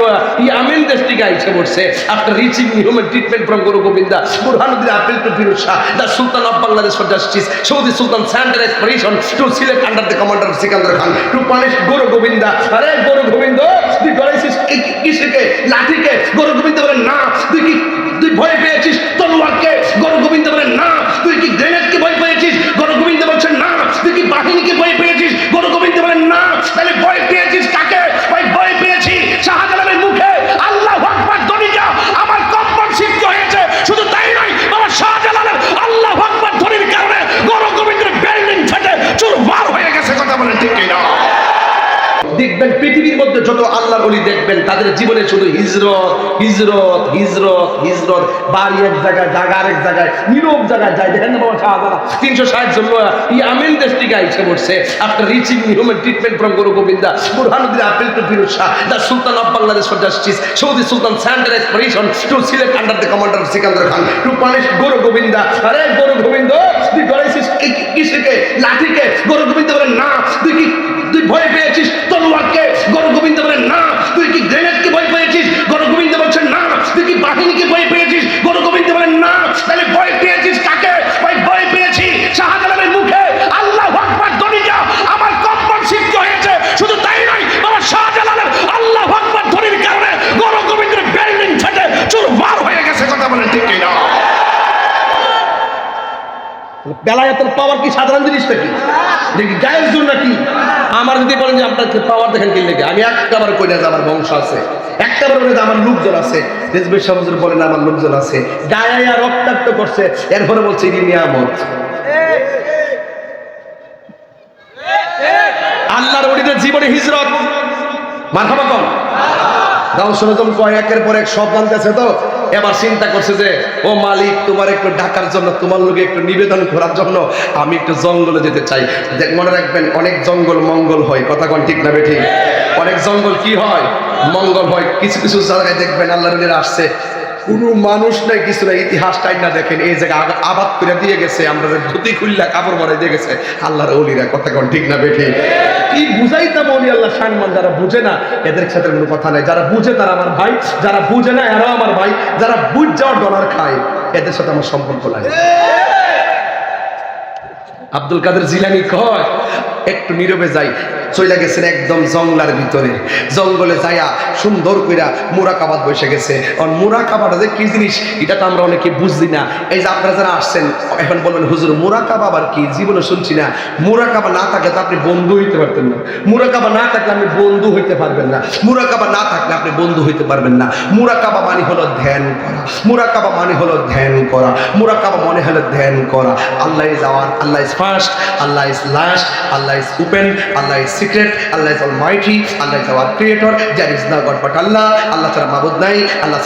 ইয়ামেন দেশ থেকে এসে পড়ছে। After reaching human treatment from Guru Gobinda Burhanuddin appeal to Firoz Shah, the sultan of Bangladesh for justice, Saudi Sultan sent an expedition to select under the commander of Sikandar Khan to punish Guru Govinda। আরে গরু গোবিন্দ তুই ডরাইছিস কিসকে? লাঠিকে? গরু গোবিন্দ বলেন না। তুই ভয় পেয়েছিস তলোয়ারকে? গরু গোবিন্দ বলেন না। তুই কি গ্রেনেডকে ভয় পেয়েছিস? গরু গোবিন্দ বলছেন না। তুই কি বাহিনীকে ভয় পেয়েছিস? গরু গোবিন্দ বলেন না। তাহলে ভয় পেয়েছিস কাকে? ভয় পেয়েছি শাহজালালের মুখে আল্লাহু আকবার ধ্বনিটা আমার কম্পন সৃষ্টি হয়েছে। শুধু তাই নয়, বাবা শাহজালালের আল্লাহু আকবার ধ্বনির কারণে গরু গোবিন্দের বিল্ডিং ফেটে চুরমার হয়ে গেছে। কথা বলেন ঠিক কি না? দেখবেন পৃথিবীর মধ্যে যত আল্লাহর ওলি দেখবেন তাদের জীবনে শুধু হিজরত হিজরত হিজরত হিজরত, বাড়ি এক জায়গায়, জায়গা আরেক জায়গায়, নীরব জায়গায় যায়। দেখেন না বাবা শাহজাহান 360 জন ইয়ামেন দেশ থেকে এসে পড়ছে। After reaching human treatment from Guru Gobinda Burhanuddin appeal to Firoz Shah, the sultan of Bangladesh for justice, Saudi sultan sent an expedition to select under the commander of Sikandar Khan to punish Guru Govinda। আরে গরু গোবিন্দ তুই ডরাইছিস কিসকে? লাঠিকে? গরু গোবিন্দ বলেন না। তুই ভয় পেয়েছিস তলোয়ারকে? গরু গোবিন্দ বলেন না। তুই কি গ্রেনেডকে ভয় পেয়েছিস? গরু গোবিন্দ বলছেন না। তুই কি বাহিনীকে ভয় পেয়েছিস? গরু গোবিন্দ বলেন না। তাহলে ভয় পেয়েছিস কাকে? ভয় পেয়েছি শাহজালালের মুখে আল্লাহু আকবার ধ্বনিটা আমার কম্পন সৃষ্টি হয়েছে। শুধু তাই নয়, বাবা শাহজালালের আল্লাহু আকবার ধ্বনির কারণে গরু গোবিন্দের বিল্ডিং ফেটে চুরমার হয়ে গেছে। কথা বলেন ঠিক কি না? বেলায়েতের পাওয়ার কি সাধারণ জিনিস নাকি? দেখি গায়ের জন্য নাকি? আমার যদি বলেন যে আপনার পাওয়ার দেখেন কি লেগে, আমি একটাবার কই না যে আমার বংশ আছে, একটাবার বলে যে আমার লোকজন আছে। রেজবের শামসুর বলেন আমার লোকজন আছে, গায়ে আর রক্তাক্ত করছে, এরপরে বলছে ইনি নিয়ামত। আল্লাহর ওলিদের জীবনে হিজরত, মারহাবা কোন? গাউসুল আজম কয় একের পর এক সব জানতেছে তো, এবার চিন্তা করছে যে ও মালিক তোমার একটু ডাকার জন্য, তোমার লোকে একটু নিবেদন করার জন্য আমি একটু জঙ্গলে যেতে চাই। মনে রাখবেন অনেক জঙ্গল মঙ্গল হয়, কথা কোন ঠিক না বেঠিক? অনেক জঙ্গল কি হয়? মঙ্গল হয়। কিছু কিছু জায়গায় দেখবেন আল্লাহর ওলিরা আসছে, কোনো মানুষ নাই, কিছু নাই, ইতিহাসটাই না দেখেন এই জায়গা আবাদ করে দিয়ে গেছে, আমরা ধুতি খুললা কাপড় ভরাই দিয়ে গেছে আল্লাহর ওলিরা, কথা কোন ঠিক না বেঠিক? কি বুঝাইতাম ওলি আল্লাহ সম্মান, যারা বুঝে না এদের সাথে কোনো কথা নাই, যারা বুঝে তারা আমার ভাই, যারা বুঝে না এরাও আমার ভাই, যারা বুঝ যাওয়ার ডলার খায় এদের সাথে আমার সম্পর্ক লাগে। আব্দুল কাদের জিলানী কয় একটু নীরবে যাই, চলে গেছেন একদম জঙ্গলার ভিতরে, জঙ্গলে যাইয়া সুন্দর কইরা মুরাকাবাত বসে গেছে। আর মুরাকাবাটা যে কি জিনিস এটা তো আমরা অনেকে বুঝি না। এই যে আপনারা যারা আসছেন এখন বলবেন হুজুর মুরাকাবা আবার কি, জীবনে শুনছি না। মুরাকাবা না থাকলে তো আপনি বন্ধু হইতে পারতেন না, মুরাকাবা না থাকলে আপনি বন্ধু হইতে পারবেন না, মুরাকাবা না থাকলে আপনি বন্ধু হইতে পারবেন না। মুরাকাবা মানে হলো ধ্যান করা, মুরাকাবা মানে হলো ধ্যান করা, মুরাকাবা মনে হলো ধ্যান করা। Allah is our, Allah is first, Allah is last, Allah is open, Allah is secret, Allah is almighty, Allah is our creator, there is no god but Allah. আল্লাহ ছাড়া মাবুদ নাই, আল্লাহ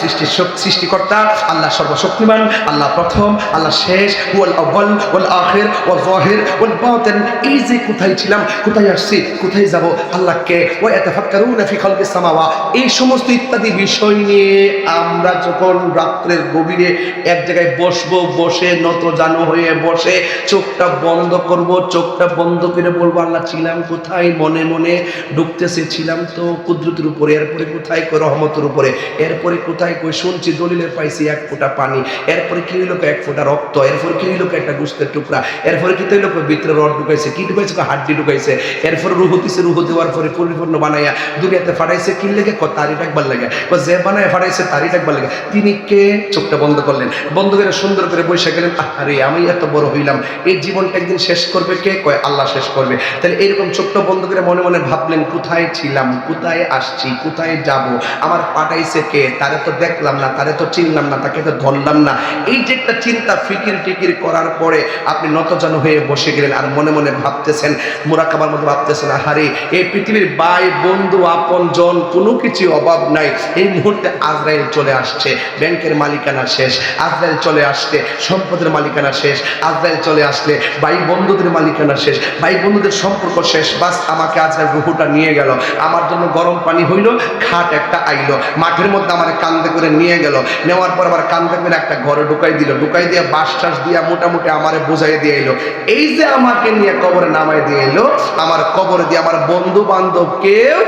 সৃষ্টিকর্তা, আল্লাহ সর্বশক্তিমান, আল্লাহ প্রথম, আল্লাহ শেষ, ওয়াল আউয়াল ওয়াল আখির ওয়াল যাহির ওয়াল বাতিন। এই যে কোথায় ছিলাম, কোথায় আসছি, কোথায় যাব, আল্লাহকে ওয়া ইয়াতাফাক্কারুনা ফি খালকিস সামাওয়া, এই সমস্ত ইত্যাদি বিষয় নিয়ে আমরা যখন রাত্রের গভীরে এক জায়গায় বসবো, বসে নত জানু হয়ে বসে চোখটা বন্ধ করব, চোখটা বন্ধ করে বলবো আল্লাহ ছিলাম কোথায়, মনে মনে ঢুকতেছে ছিলাম তো কুদরতের উপরে, এরপরে কোথায় কই রহমতের উপরে, এরপরে কোথায় কই শুনছি দলিলের পাইছি এক ফোঁটা পানি, এরপরে কি হইলো এক ফোঁটা রক্ত, এরপরে কি হইলো একটা গোশতের টুকরা, এরপরে কি হইলো ভিতরে রড ঢুকাইছে, কি ঢুকাইছে হাড্ডি ঢুকাইছে, এরপরে রুহ দিছে, রুহ দেওয়ার পরে পরিপূর্ণ বানাইয়া দুনিয়াতে ফাটাইছে কি লেগে তারি ডাকবার লাগে, যে বানায় ফাটাইছে তারি ডাকবার লাগে। তিনি কে? চোখটা বন্ধ করলেন, বন্ধ করে সুন্দর করে বসে গেলেন। আরে আমি এত বড় হইলাম, এই জীবনটা একদিন শেষ করবে কে? কয় আল্লাহ শেষ করবে। তাহলে এরকম চোখটা বন্ধ করে মনে মনে ভাবলেন কোথায় ছিলাম, কোথায় আসছি, কোথায় যাব, আমার পাঠাইছে কে, তারে তো দেখলাম না, তারে তো চিনলাম না, তাকে তো ধরলাম না। এই যে একটা চিন্তা ফিকির টিকির করার পরে আপনি নতজানু হয়ে বসে গেলেন আর মনে মনে ভাবতেছেন, মুরাকাবার মধ্যে ভাবতেছেন আহারে এই পৃথিবীর ভাই বন্ধু আপন জন কোনো কিছু অভাব নাই। এই মুহূর্তে আজরাইল চলে আসছে, ব্যাংকের মালিকানা শেষ, আজরাইল চলে আসছে, সম্পদের মালিকানা শেষ, আজরাইল চলে আসলে ভাই বন্ধুদের মালিকানা শেষ, ভাই বন্ধুদের সম্পর্ক শেষ। বাস আমাকে আজরাইল রুহুটা নিয়ে গেল, আমার জন্য গরম পানি হইল, খাট একটা আইলো, মাঠের মধ্যে আমার কান্দে করে নিয়ে গেল, নেওয়ার পর আবার কান্দে করে একটা ঘরে ঢুকাই দিল, ঢুকাই দিয়ে বাস টাস দিয়া মোটামুটি আমারে বোঝাই দিয়ে এলো। এই যে আমাকে নিয়ে কবরে নামাই দিয়ে এলো, আমার কবরে দিয়ে আমার বন্ধু বান্ধব কেউ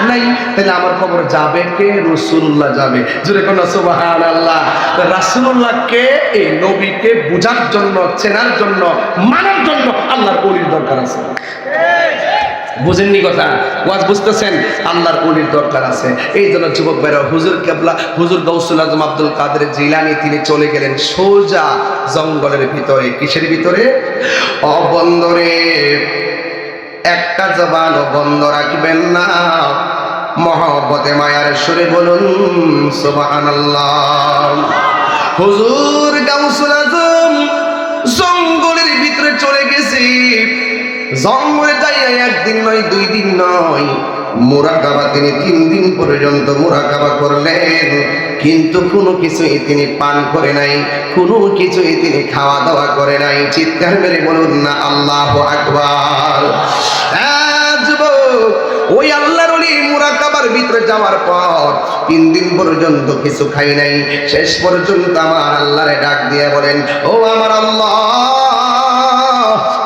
নাই, তাহলে আমার খবর যাবে কে? রাসূলুল্লাহ যাবে। জোরে কোন সুবহানাল্লাহ। রাসূলুল্লাহ কে? এই নবীকে বুঝার জন্য, চেনার জন্য, মানার জন্য আল্লাহর ওলির দরকার আছে। বুঝেননি কথা? ওয়াজ বুঝতেছেন? আল্লাহর ওলির দরকার আছে। এই জন্য যুবক ভাইরা, হুজুর কেবলা, হুজুর গাউসুল আজম আব্দুল কাদের জিলানী তিনি চলে গেলেন সোজা জঙ্গলের ভিতরে। কিসের ভিতরে? অবন্দরে একটা জবানও বন্ধ রাখবেন না, মহব্বতে মায়ার সুরে বলুন সুবহানাল্লাহ। হুজুর গাউসুল আজম জঙ্গলের ভিতরে চলে গেছে। জঙ্গলে যাইয়া একদিন নয়, দুই দিন নয়, মুরাকাবা তিনি 3 দিন পর্যন্ত মুরাকাবা করলেন, কিন্তু কোনো কিছুই তিনি পান করে নাই, কোনো কিছুই তিনি খাওয়া দাওয়া করে নাই। চিৎকার মেরে বলুন না আল্লাহু আকবার। ওই আল্লাহর ওলি মুরাকাবার ভিতরে যাওয়ার পর 3 দিন পর্যন্ত কিছু খাই নাই। শেষ পর্যন্ত আমার আল্লাহরে ডাক দিয়ে বলেন, ও আমার আল্লাহ,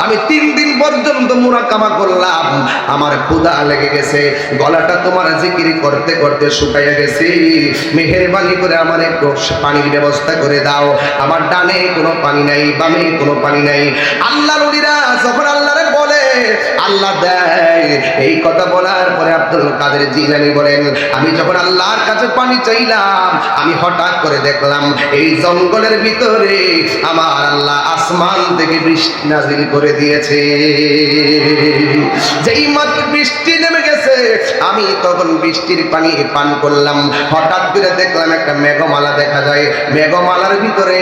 আমি 3 দিন পর্যন্ত মুরাকাবা করলাম, আমার ক্ষুধা লেগে গেছে, গলাটা তোমার জিকির করতে করতে শুকাইয়া গেছি, মেহেরবানি করে আমার একটু পানির ব্যবস্থা করে দাও। আমার ডানে কোনো পানি নাই, বামে কোনো পানি নাই। আল্লাহর ওলিরা যখন আল্লাহরে বলে আল্লাহ দেয়। এই কথা বলার পরে আব্দুল কাদের জিলানী বলেন, আমি যখন আল্লাহর কাছে পানি চাইলাম, আমি হঠাৎ করে দেখলাম এই জঙ্গলের ভিতরে আমার আল্লাহ আসমান থেকে বৃষ্টি নাজিল করে দিয়েছে। যেই মাত্র বৃষ্টি নেমে গেছে, আমি তখন বৃষ্টির পানি পান করলাম। হঠাৎ করে দেখলাম একটা মেঘমালা দেখা যায়, মেঘমালার ভিতরে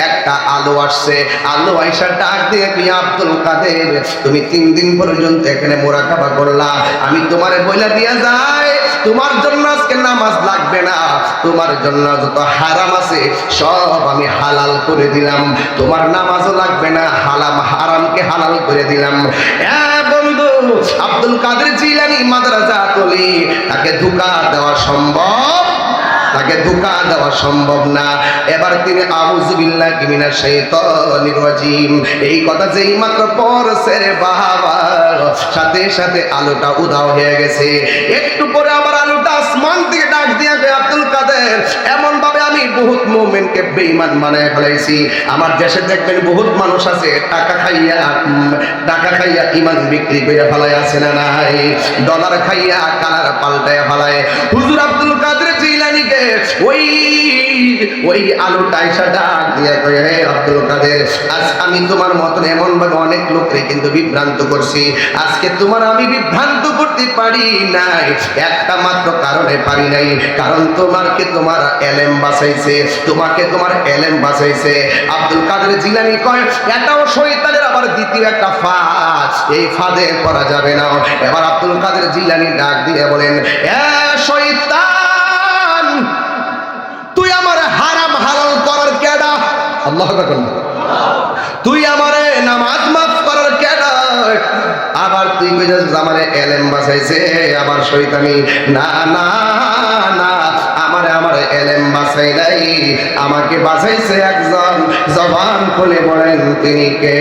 একটা আলো আসছে। আলো আইসা ডাক দিয়ে, আব্দুল কাদের, তুমি 3 দিন পর্যন্ত এখানে মুরাকাবা করলা, আমি তোমারে বইলা দিয়া যাই তোমার জন্য আজকে নামাজ লাগবে না, তোমার জন্য যত হারাম আছে সব আমি হালাল করে দিলাম, তোমার নামাজও লাগবে না, হারামকে হালাল করে দিলাম। বন্ধু, আব্দুল কাদের জিলানী মাদ্রাসাতুলি, তাকে ধোঁকা দেওয়া সম্ভব, তাকে ধোঁকা দেওয়া সম্ভব না। এবার তিনি আউযু বিল্লাহি মিনাশ শাইতানির রাজিম এই কথা যেই মাত্র পড়ছে রে বাবা, সাথে সাথে আলোটা উধাও হয়ে গেছে। একটু পরে আবার আলোটা আসমান থেকে ডাক দিয়ে আব্দুল কাদের, এমন ভাবে আমি বহুত মুমিনকে বেঈমান বানায় ফেলাইছি। আমার দেশে দেখবেন বহুত মানুষ আছে টাকা খাইয়া ঈমান বিক্রি করে ফেলায়, আছে না নাই? ডলার খাইয়া কালার পাল্টায় ফেলায়। হুজুর আব্দুল কাদের জিলানীকে ওই আলোটা এসে ডাক দিয়ে কই, হে আব্দুল কাদের, আজ আমি তোমার মতন এমন ভাবে অনেক লোককে কিন্তু বিভ্রান্ত করছি, আজকে তোমার আমি বিভ্রান্ত করতে পারি নাই, একটা মাত্র কারণে পারি নাই, কারণ তোমাকে তোমার এলেম বাঁচাইছে, তোমাকে তোমার এলেম বাঁচাইছে। আব্দুল কাদের জিলানী কয়, এটাও শয়তানের আবার দ্বিতীয় একটা ফাঁদ, এই ফাঁদে করা যাবে না। এবার আব্দুল কাদের জিলানী ডাক দিয়ে বলেন, এ শয়তান, তুই আমার হারাম হালাল করার কেডা? আল্লাহু আকবার। তুই আমারে নামাজ মাফ করার কেডা? আবার তুই কইছিস আমারে এলেম বাঁচাইছে, আবার শয়তানি। না না না, আমার এলেম বাঁচাই নাই, আমাকে বাঁচাইছে একজন। জবান খুলে বলেন তিনি কে?